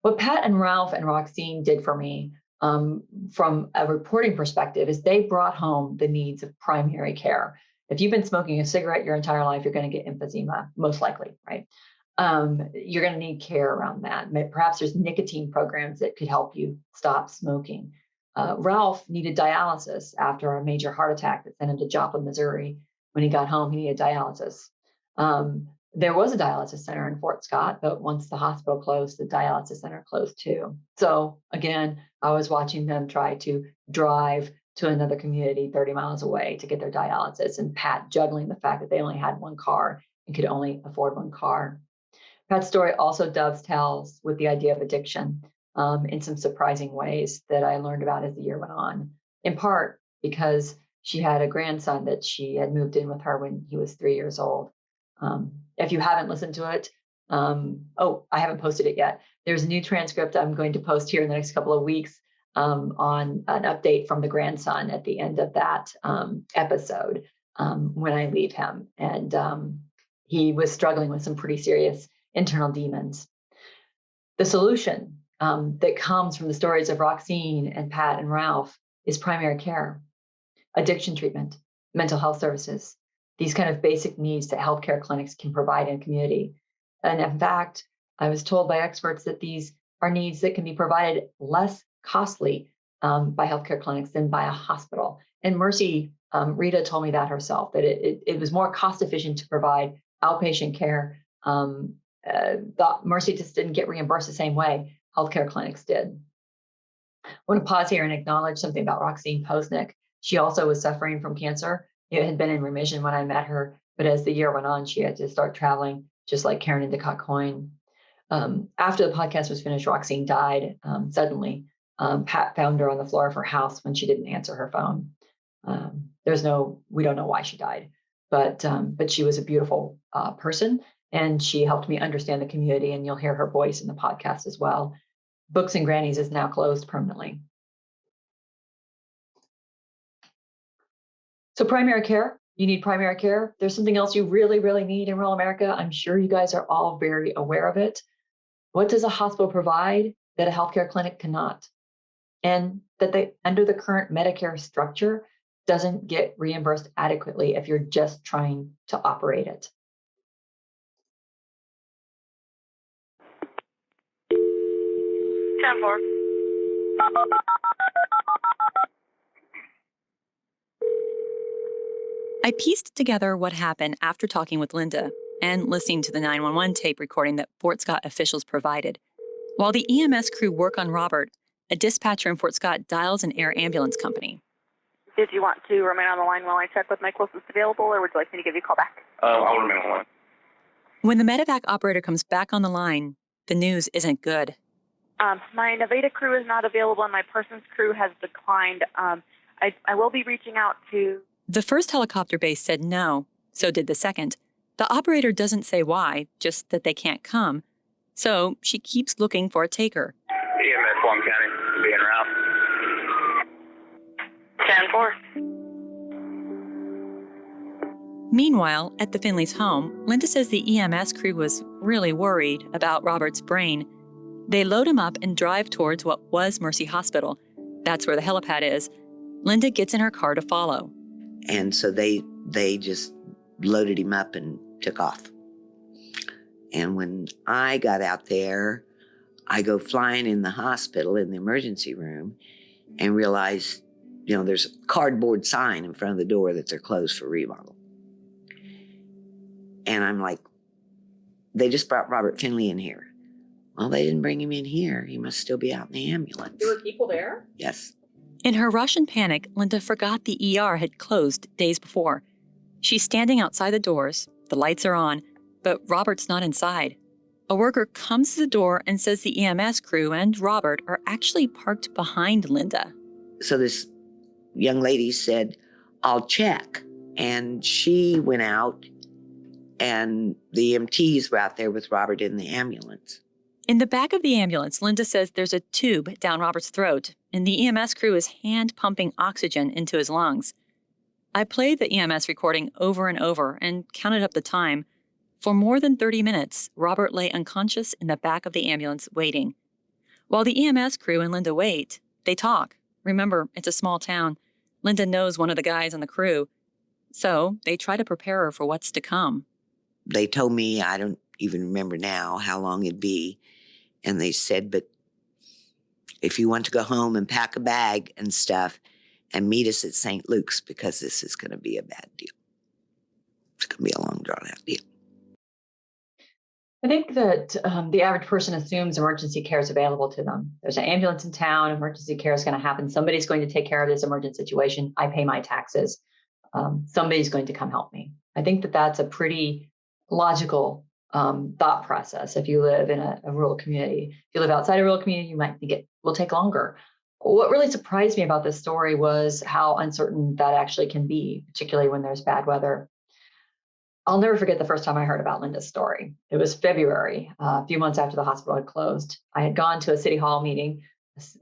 What Pat and Ralph and Roxine did for me from a reporting perspective is they brought home the needs of primary care. If you've been smoking a cigarette your entire life, you're going to get emphysema, most likely, right? You're going to need care around that. Perhaps there's nicotine programs that could help you stop smoking. Ralph needed dialysis after a major heart attack that sent him to Joplin, Missouri. When he got home, he needed dialysis. There was a dialysis center in Fort Scott, but once the hospital closed, the dialysis center closed too. So again, I was watching them try to drive to another community 30 miles away to get their dialysis, and Pat juggling the fact that they only had one car and could only afford one car. Pat's story also dovetails with the idea of addiction in some surprising ways that I learned about as the year went on, in part because she had a grandson that she had moved in with her when he was 3 years old. If you haven't listened to it, I haven't posted it yet. There's a new transcript I'm going to post here in the next couple of weeks on an update from the grandson at the end of that episode when I leave him. And he was struggling with some pretty serious internal demons. The solution that comes from the stories of Roxine and Pat and Ralph is primary care, addiction treatment, mental health services, these kind of basic needs that healthcare clinics can provide in a community. And in fact, I was told by experts that these are needs that can be provided less costly by healthcare clinics than by a hospital. And Mercy, Rita told me that herself, that it was more cost efficient to provide outpatient care. Mercy just didn't get reimbursed the same way healthcare clinics did. I want to pause here and acknowledge something about Roxine Posnick. She also was suffering from cancer. It had been in remission when I met her, but as the year went on, she had to start traveling, just like Karen and DeCott Coyne. After the podcast was finished, Roxine died suddenly. Pat found her on the floor of her house when she didn't answer her phone. We don't know why she died, but she was a beautiful person, and she helped me understand the community, and you'll hear her voice in the podcast as well. Books and Grannies is now closed permanently. So primary care, you need primary care. There's something else you really, really need in rural America. I'm sure you guys are all very aware of it. What does a hospital provide that a healthcare clinic cannot? And that under the current Medicare structure, doesn't get reimbursed adequately if you're just trying to operate it. 10-4. I pieced together what happened after talking with Linda and listening to the 911 tape recording that Fort Scott officials provided. While the EMS crew work on Robert, a dispatcher in Fort Scott dials an air ambulance company. Did you want to remain on the line while I check with my closest available, or would you like me to give you a call back? I'll remain on the line. When the medevac operator comes back on the line, the news isn't good. My Nevada crew is not available, and my person's crew has declined. I will be reaching out to... The first helicopter base said no, so did the second. The operator doesn't say why, just that they can't come. So she keeps looking for a taker. EMS Plum County, being route. 10-4. Meanwhile, at the Finleys' home, Linda says the EMS crew was really worried about Robert's brain. They load him up and drive towards what was Mercy Hospital. That's where the helipad is. Linda gets in her car to follow. And so they just loaded him up and took off. And when I got out there, I go flying in the hospital in the emergency room and realize, there's a cardboard sign in front of the door that they're closed for remodel. And I'm like, they just brought Robert Finley in here. Well, they didn't bring him in here. He must still be out in the ambulance. There were people there? Yes. In her rush and panic, Linda forgot the ER had closed days before. She's standing outside the doors, the lights are on, but Robert's not inside. A worker comes to the door and says the EMS crew and Robert are actually parked behind Linda. So this young lady said, I'll check. And she went out, and the EMTs were out there with Robert in the ambulance. In the back of the ambulance, Linda says there's a tube down Robert's throat, and the EMS crew is hand-pumping oxygen into his lungs. I played the EMS recording over and over and counted up the time. For more than 30 minutes, Robert lay unconscious in the back of the ambulance waiting. While the EMS crew and Linda wait, they talk. Remember, it's a small town. Linda knows one of the guys on the crew. So they try to prepare her for what's to come. They told me, I don't even remember now how long it'd be. And they said, but if you want to go home and pack a bag and stuff and meet us at St. Luke's, because this is going to be a bad deal. It's going to be a long, drawn-out deal. I think that the average person assumes emergency care is available to them. There's an ambulance in town, emergency care is going to happen. Somebody's going to take care of this emergent situation. I pay my taxes. Somebody's going to come help me. I think that that's a pretty logical thought process. If you live in a rural community, if you live outside a rural community, you might think it will take longer. What really surprised me about this story was how uncertain that actually can be, particularly when there's bad weather. I'll never forget the first time I heard about Linda's story. It was February, a few months after the hospital had closed. I had gone to a city hall meeting.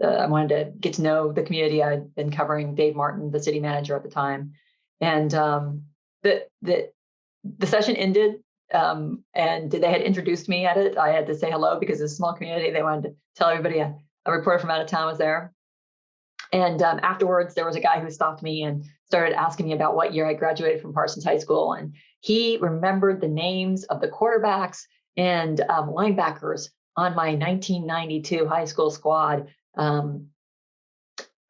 I wanted to get to know the community. I'd been covering Dave Martin, the city manager at the time. And the session ended, and they had introduced me at it. I had to say hello because it's a small community. They wanted to tell everybody a reporter from out of town was there. And afterwards, there was a guy who stopped me and started asking me about what year I graduated from Parsons High School. And he remembered the names of the quarterbacks and linebackers on my 1992 high school squad. I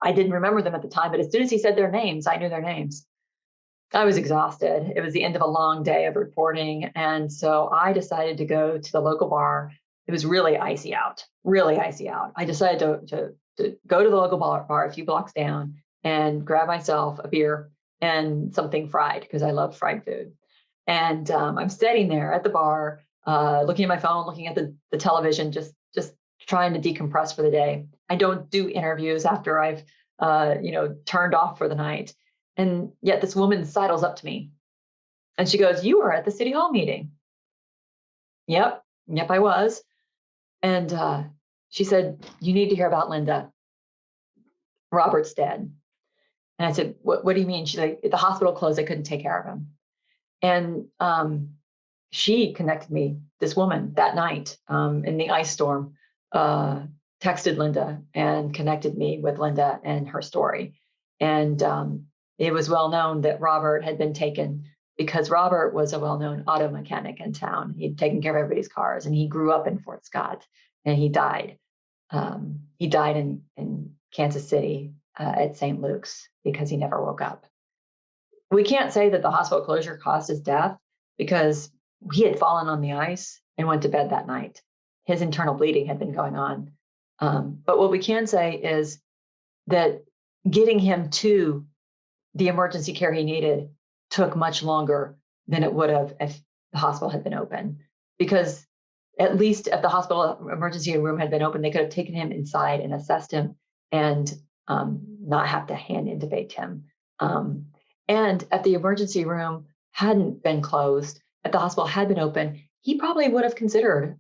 didn't remember them at the time, but as soon as he said their names, I knew their names. I was exhausted. It was the end of a long day of reporting. And so I decided to go to the local bar. It was really icy out. I decided to go to the local bar a few blocks down and grab myself a beer and something fried because I love fried food. And I'm sitting there at the bar, looking at my phone, looking at the television, just trying to decompress for the day. I don't do interviews after I've turned off for the night. And yet this woman sidles up to me and she goes, "You were at the city hall meeting." Yep, I was. And she said, "You need to hear about Linda. Robert's dead." And I said, what do you mean? She's like, "The hospital closed. I couldn't take care of him." And she connected me, this woman, that night in the ice storm, texted Linda and connected me with Linda and her story. And it was well known that Robert had been taken because Robert was a well-known auto mechanic in town. He'd taken care of everybody's cars, and he grew up in Fort Scott, and he died. He died in Kansas City at St. Luke's because he never woke up. We can't say that the hospital closure caused his death because he had fallen on the ice and went to bed that night. His internal bleeding had been going on. But what we can say is that getting him to the emergency care he needed took much longer than it would have if the hospital had been open. Because at least if the hospital emergency room had been open, they could have taken him inside and assessed him and not have to hand intubate him. And if the emergency room hadn't been closed, if the hospital had been open, he probably would have considered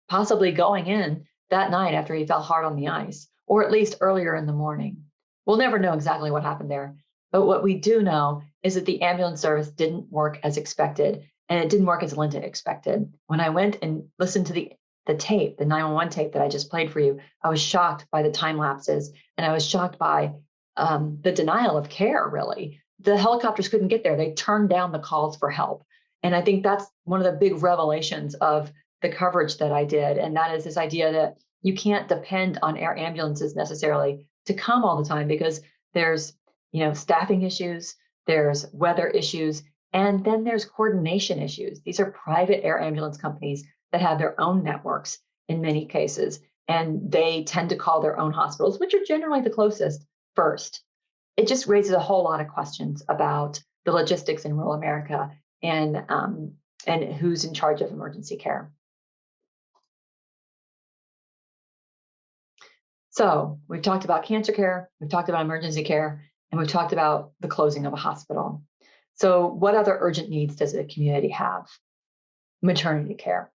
possibly going in that night after he fell hard on the ice, or at least earlier in the morning. We'll never know exactly what happened there. But what we do know is that the ambulance service didn't work as expected, and it didn't work as Linda expected. When I went and listened to the tape, the 911 tape that I just played for you, I was shocked by the time lapses, and I was shocked by the denial of care, really. The helicopters couldn't get there. They turned down the calls for help. And I think that's one of the big revelations of the coverage that I did. And that is this idea that you can't depend on air ambulances necessarily to come all the time because there's staffing issues, there's weather issues, and then there's coordination issues. These are private air ambulance companies that have their own networks in many cases, and they tend to call their own hospitals, which are generally the closest, first. It just raises a whole lot of questions about the logistics in rural America and who's in charge of emergency care. So we've talked about cancer care, we've talked about emergency care, and we've talked about the closing of a hospital. So what other urgent needs does a community have? Maternity care.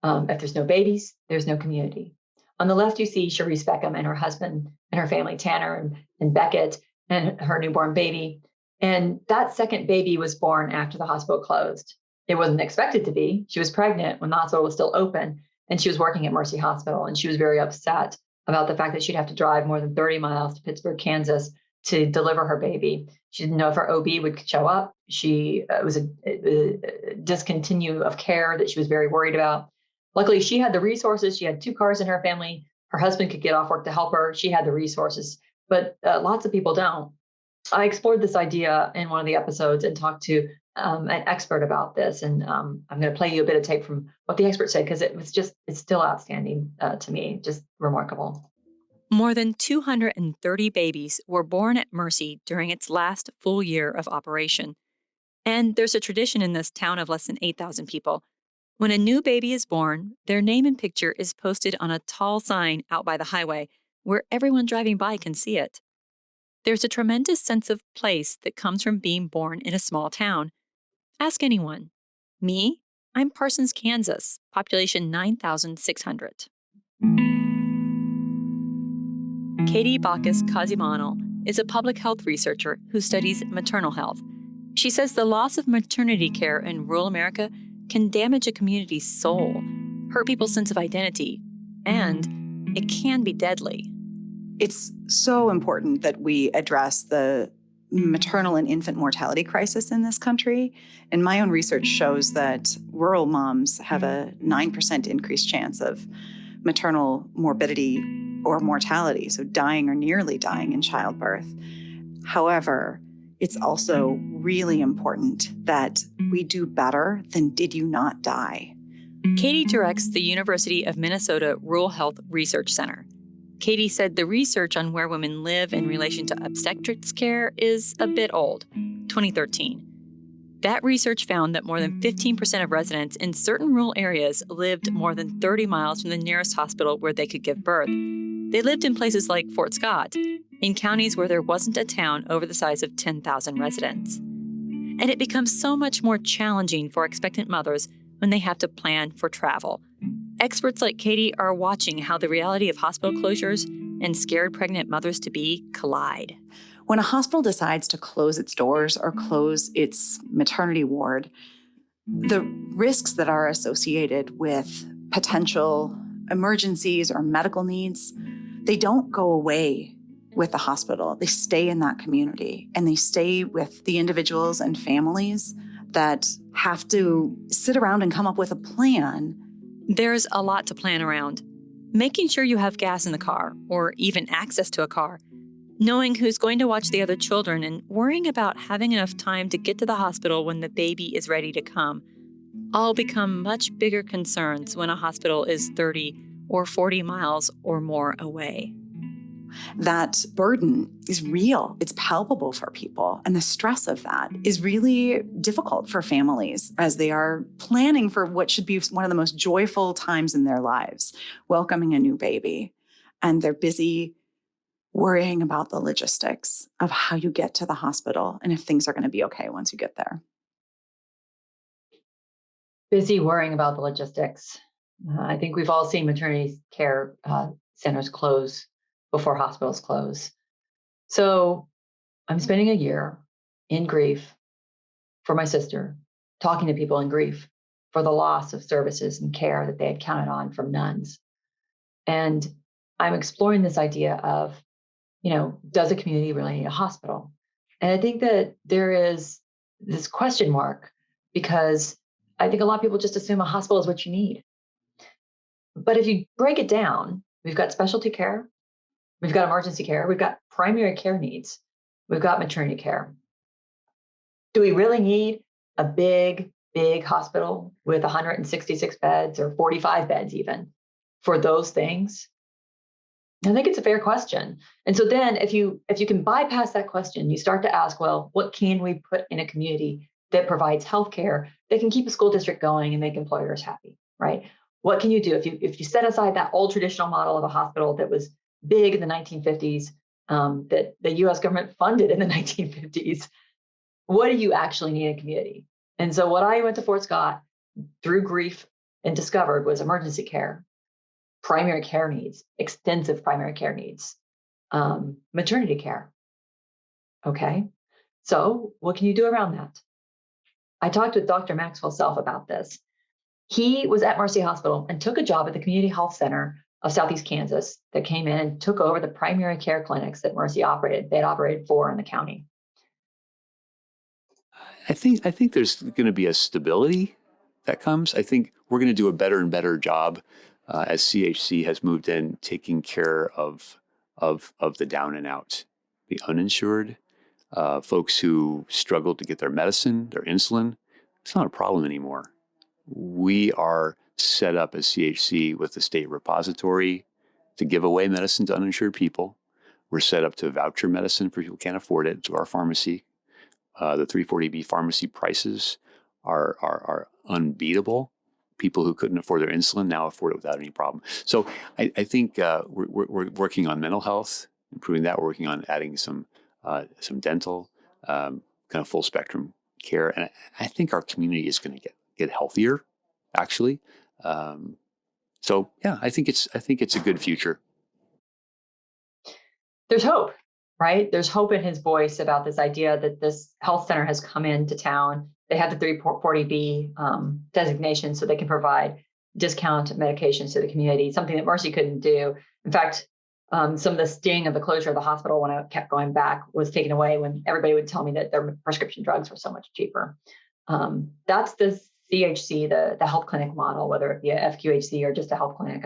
If there's no babies, there's no community. On the left, you see Sharice Beckham and her husband and her family, Tanner and Beckett, and her newborn baby. And that second baby was born after the hospital closed. It wasn't expected to be. She was pregnant when the hospital was still open, and she was working at Mercy Hospital. And she was very upset about the fact that she'd have to drive more than 30 miles to Pittsburgh, Kansas to deliver her baby. She didn't know if her OB would show up. It was a discontinue of care that she was very worried about. Luckily, she had the resources. She had 2 cars in her family. Her husband could get off work to help her. She had the resources, but lots of people don't. I explored this idea in one of the episodes and talked to an expert about this, and I'm going to play you a bit of tape from what the expert said, because it's still outstanding to me, just remarkable. More than 230 babies were born at Mercy during its last full year of operation. And there's a tradition in this town of less than 8,000 people. When a new baby is born, their name and picture is posted on a tall sign out by the highway where everyone driving by can see it. There's a tremendous sense of place that comes from being born in a small town. Ask anyone. Me? I'm Parsons, Kansas, population 9,600. Katie Bacchus-Cazimano is a public health researcher who studies maternal health. She says the loss of maternity care in rural America can damage a community's soul, hurt people's sense of identity, and it can be deadly. It's so important that we address the maternal and infant mortality crisis in this country. And my own research shows that rural moms have a 9% increased chance of maternal morbidity or mortality, so dying or nearly dying in childbirth. However, it's also really important that we do better than did you not die. Katie directs the University of Minnesota Rural Health Research Center. Katie said the research on where women live in relation to obstetrics care is a bit old, 2013. That research found that more than 15% of residents in certain rural areas lived more than 30 miles from the nearest hospital where they could give birth. They lived in places like Fort Scott, in counties where there wasn't a town over the size of 10,000 residents. And it becomes so much more challenging for expectant mothers when they have to plan for travel. Experts like Katie are watching how the reality of hospital closures and scared pregnant mothers-to-be collide. When a hospital decides to close its doors or close its maternity ward, the risks that are associated with potential emergencies or medical needs, they don't go away with the hospital. They stay in that community, and they stay with the individuals and families that have to sit around and come up with a plan. There's a lot to plan around. Making sure you have gas in the car, or even access to a car, knowing who's going to watch the other children, and worrying about having enough time to get to the hospital when the baby is ready to come, all become much bigger concerns when a hospital is 30 or 40 miles or more away. That burden is real. It's palpable for people. And the stress of that is really difficult for families as they are planning for what should be one of the most joyful times in their lives, welcoming a new baby. And they're busy worrying about the logistics of how you get to the hospital and if things are going to be okay once you get there. Busy worrying about the logistics. I think we've all seen maternity care centers close before hospitals close. So I'm spending a year in grief for my sister, talking to people in grief for the loss of services and care that they had counted on from nuns. And I'm exploring this idea of, does a community really need a hospital? And I think that there is this question mark, because I think a lot of people just assume a hospital is what you need. But if you break it down, we've got specialty care, we've got emergency care, we've got primary care needs, we've got maternity care. Do we really need a big hospital with 166 beds or 45 beds even for those things? I think it's a fair question. And so then if you can bypass that question, you start to ask, well, what can we put in a community that provides healthcare that can keep a school district going and make employers happy, right? What can you do if you set aside that old traditional model of a hospital that was big in the 1950s, that the U.S. government funded in the 1950s? What do you actually need in a community? And so what I went to Fort Scott through grief and discovered was emergency care, primary care needs, extensive primary care needs, maternity care. Okay, so what can you do around that? I talked with Dr. Maxwell Self about this. He was at Mercy Hospital and took a job at the Community Health Center of Southeast Kansas that came in and took over the primary care clinics that Mercy operated. They had operated 4 in the county. I think there's going to be a stability that comes. I think we're going to do a better and better job as CHC has moved in, taking care of the down and out, the uninsured. folks who struggle to get their medicine, their insulin. It's not a problem anymore. We are set up as CHC with the state repository to give away medicine to uninsured people. We're set up to voucher medicine for people who can't afford it to our pharmacy. The 340B pharmacy prices are unbeatable. People who couldn't afford their insulin now afford it without any problem. So I think we're working on mental health, improving that. We're working on adding some dental, kind of full spectrum care, and I think our community is going to get healthier, actually. So yeah, I think it's a good future. There's hope, right? There's hope in his voice about this idea that this health center has come into town. They have the 340B designation, so they can provide discount medications to the community, something that Mercy couldn't do. In fact, some of the sting of the closure of the hospital when I kept going back was taken away when everybody would tell me that their prescription drugs were so much cheaper. That's the CHC, the health clinic model, whether it be a FQHC or just a health clinic.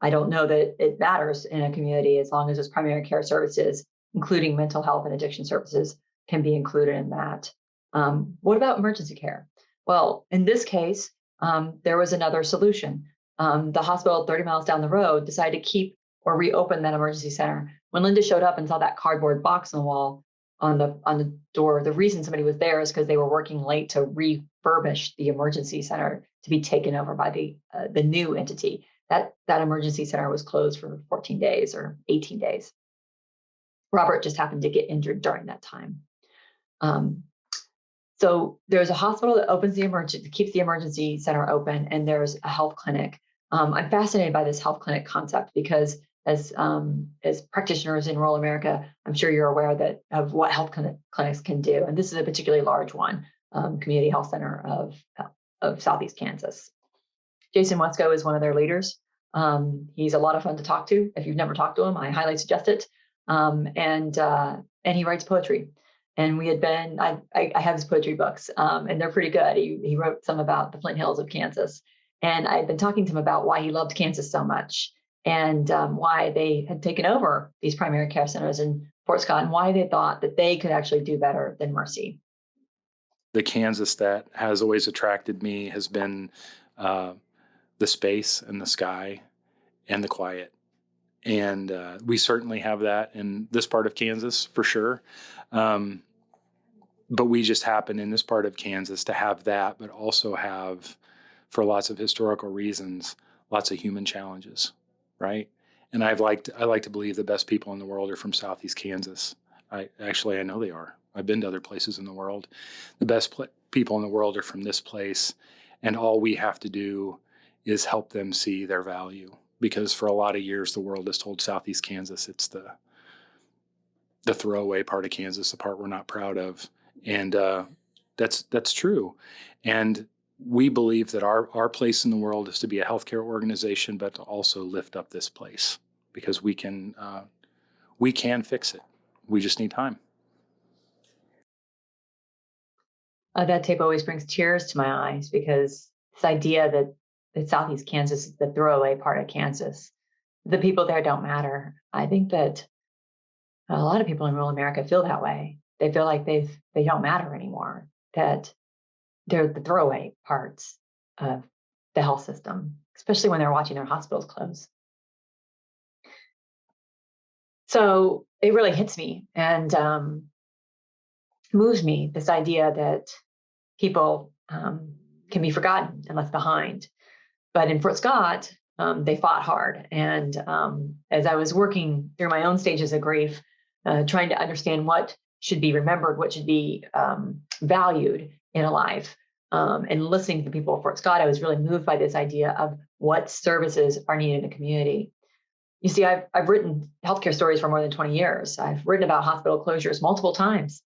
I don't know that it matters in a community as long as those primary care services, including mental health and addiction services, can be included in that. What about emergency care? Well, in this case, there was another solution. The hospital 30 miles down the road decided to keep or reopen that emergency center. When Linda showed up and saw that cardboard box on the wall on the door, the reason somebody was there is because they were working late to refurbish the emergency center to be taken over by the new entity. That emergency center was closed for 14 days or 18 days. Robert just happened to get injured during that time. So there's a hospital that keeps the emergency center open, and there's a health clinic. I'm fascinated by this health clinic concept because as practitioners in rural America, I'm sure you're aware of what health clinics can do. And this is a particularly large one, Community Health Center of Southeast Kansas. Jason Wesco is one of their leaders. He's a lot of fun to talk to. If you've never talked to him, I highly suggest it. And he writes poetry. And we had been, I have his poetry books, and they're pretty good. He wrote some about the Flint Hills of Kansas. And I had been talking to him about why he loved Kansas so much and why they had taken over these primary care centers in Fort Scott and why they thought that they could actually do better than Mercy. The Kansas that has always attracted me has been the space and the sky and the quiet. And we certainly have that in this part of Kansas for sure. But we just happen in this part of Kansas to have that, but also have, for lots of historical reasons, lots of human challenges, right? And I like to believe the best people in the world are from Southeast Kansas. I know they are. I've been to other places in the world. The best people in the world are from this place, and all we have to do is help them see their value. Because for a lot of years, the world has told Southeast Kansas it's the throwaway part of Kansas, the part we're not proud of. And that's true. And we believe that our place in the world is to be a healthcare organization, but to also lift up this place because we can fix it. We just need time. That tape always brings tears to my eyes because this idea that Southeast Kansas is the throwaway part of Kansas, the people there don't matter. I think that a lot of people in rural America feel that way. They feel like they don't matter anymore, that they're the throwaway parts of the health system, especially when they're watching their hospitals close. So it really hits me and moves me, this idea that people can be forgotten and left behind. But in Fort Scott, they fought hard. And as I was working through my own stages of grief, trying to understand what should be remembered, what should be valued in a life, and listening to the people of Fort Scott, I was really moved by this idea of what services are needed in a community. You see, I've written healthcare stories for more than 20 years. I've written about hospital closures multiple times.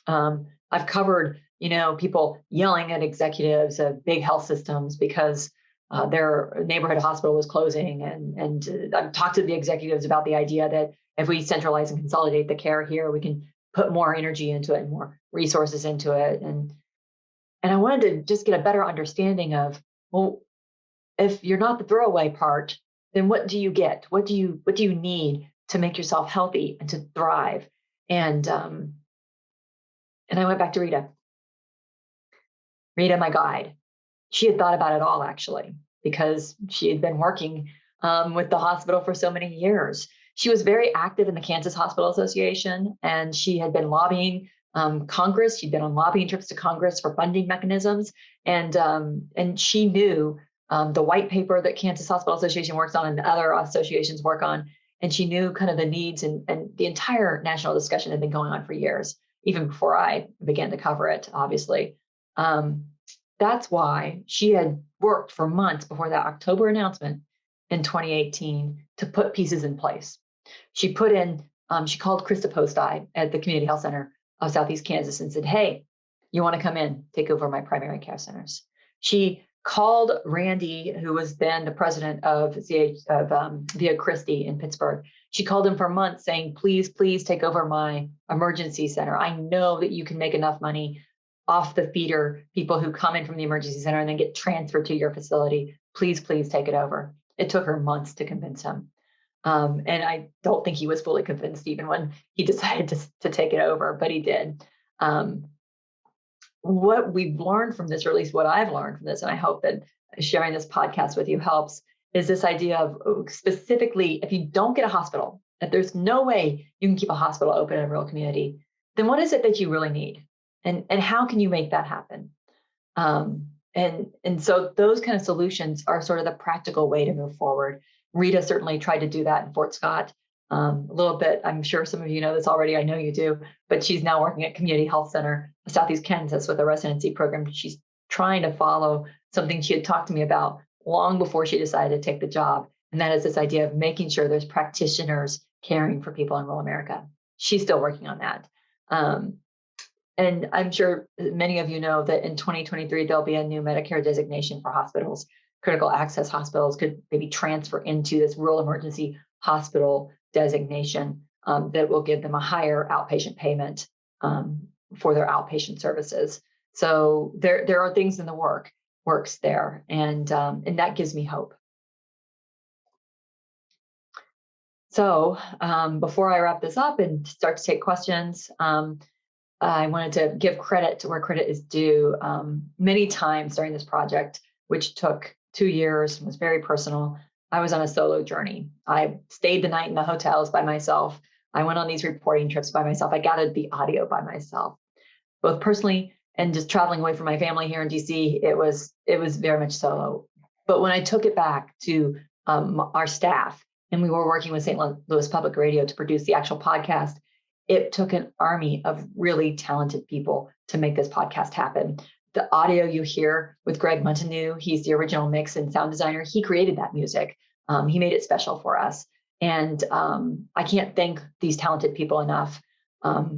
I've covered, people yelling at executives of big health systems because their neighborhood hospital was closing. And I've talked to the executives about the idea that if we centralize and consolidate the care here, we can put more energy into it and more resources into it. And I wanted to just get a better understanding of, well, if you're not the throwaway part, then what do you get? What do you need to make yourself healthy and to thrive? And And I went back to Rita. Rita, my guide. She had thought about it all, actually, because she had been working with the hospital for so many years. She was very active in the Kansas Hospital Association, and she had been lobbying Congress. She'd been on lobbying trips to Congress for funding mechanisms, and she knew the white paper that Kansas Hospital Association works on and other associations work on, and she knew kind of the needs, and the entire national discussion had been going on for years, even before I began to cover it, obviously. That's why she had worked for months before that October announcement in 2018 to put pieces in place. She put in, she called Krista Postai at the Community Health Center of Southeast Kansas and said, hey, you want to come in, take over my primary care centers. She called Randy, who was then the president of Via Christi in Pittsburgh. She called him for months saying, please, please take over my emergency center. I know that you can make enough money off the feeder, people who come in from the emergency center and then get transferred to your facility. Please, please take it over. It took her months to convince him. And I don't think he was fully convinced even when he decided to take it over, but he did. What we've learned from this, or at least what I've learned from this, and I hope that sharing this podcast with you helps, is this idea of specifically, if you don't get a hospital, if there's no way you can keep a hospital open in a rural community, then what is it that you really need? And how can you make that happen? And so those kind of solutions are sort of the practical way to move forward. Rita certainly tried to do that in Fort Scott a little bit. I'm sure some of you know this already. I know you do, but she's now working at Community Health Center of Southeast Kansas with a residency program. She's trying to follow something she had talked to me about long before she decided to take the job. And that is this idea of making sure there's practitioners caring for people in rural America. She's still working on that. And I'm sure many of you know that in 2023, there'll be a new Medicare designation for hospitals. Critical access hospitals could maybe transfer into this rural emergency hospital designation that will give them a higher outpatient payment for their outpatient services. So there are things in the works there, and that gives me hope. So before I wrap this up and start to take questions, I wanted to give credit to where credit is due. Many times during this project, which took 2 years, was very personal, I was on a solo journey. I stayed the night in the hotels by myself. I went on these reporting trips by myself. I gathered the audio by myself, both personally and just traveling away from my family here in DC. It was very much solo. But when I took it back to our staff, and we were working with St. Louis Public Radio to produce the actual podcast, it took an army of really talented people to make this podcast happen. The audio you hear with Greg Montanew, he's the original mix and sound designer. He created that music. He made it special for us. And I can't thank these talented people enough.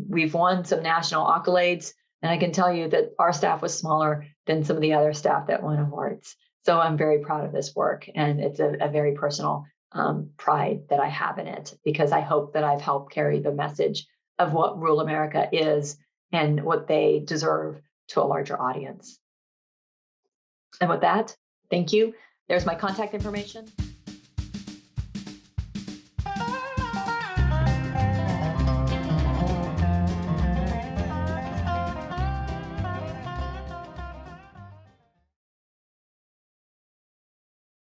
We've won some national accolades, and I can tell you that our staff was smaller than some of the other staff that won awards. So I'm very proud of this work, and it's a very personal pride that I have in it, because I hope that I've helped carry the message of what rural America is and what they deserve to a larger audience. And with that, thank you. There's my contact information.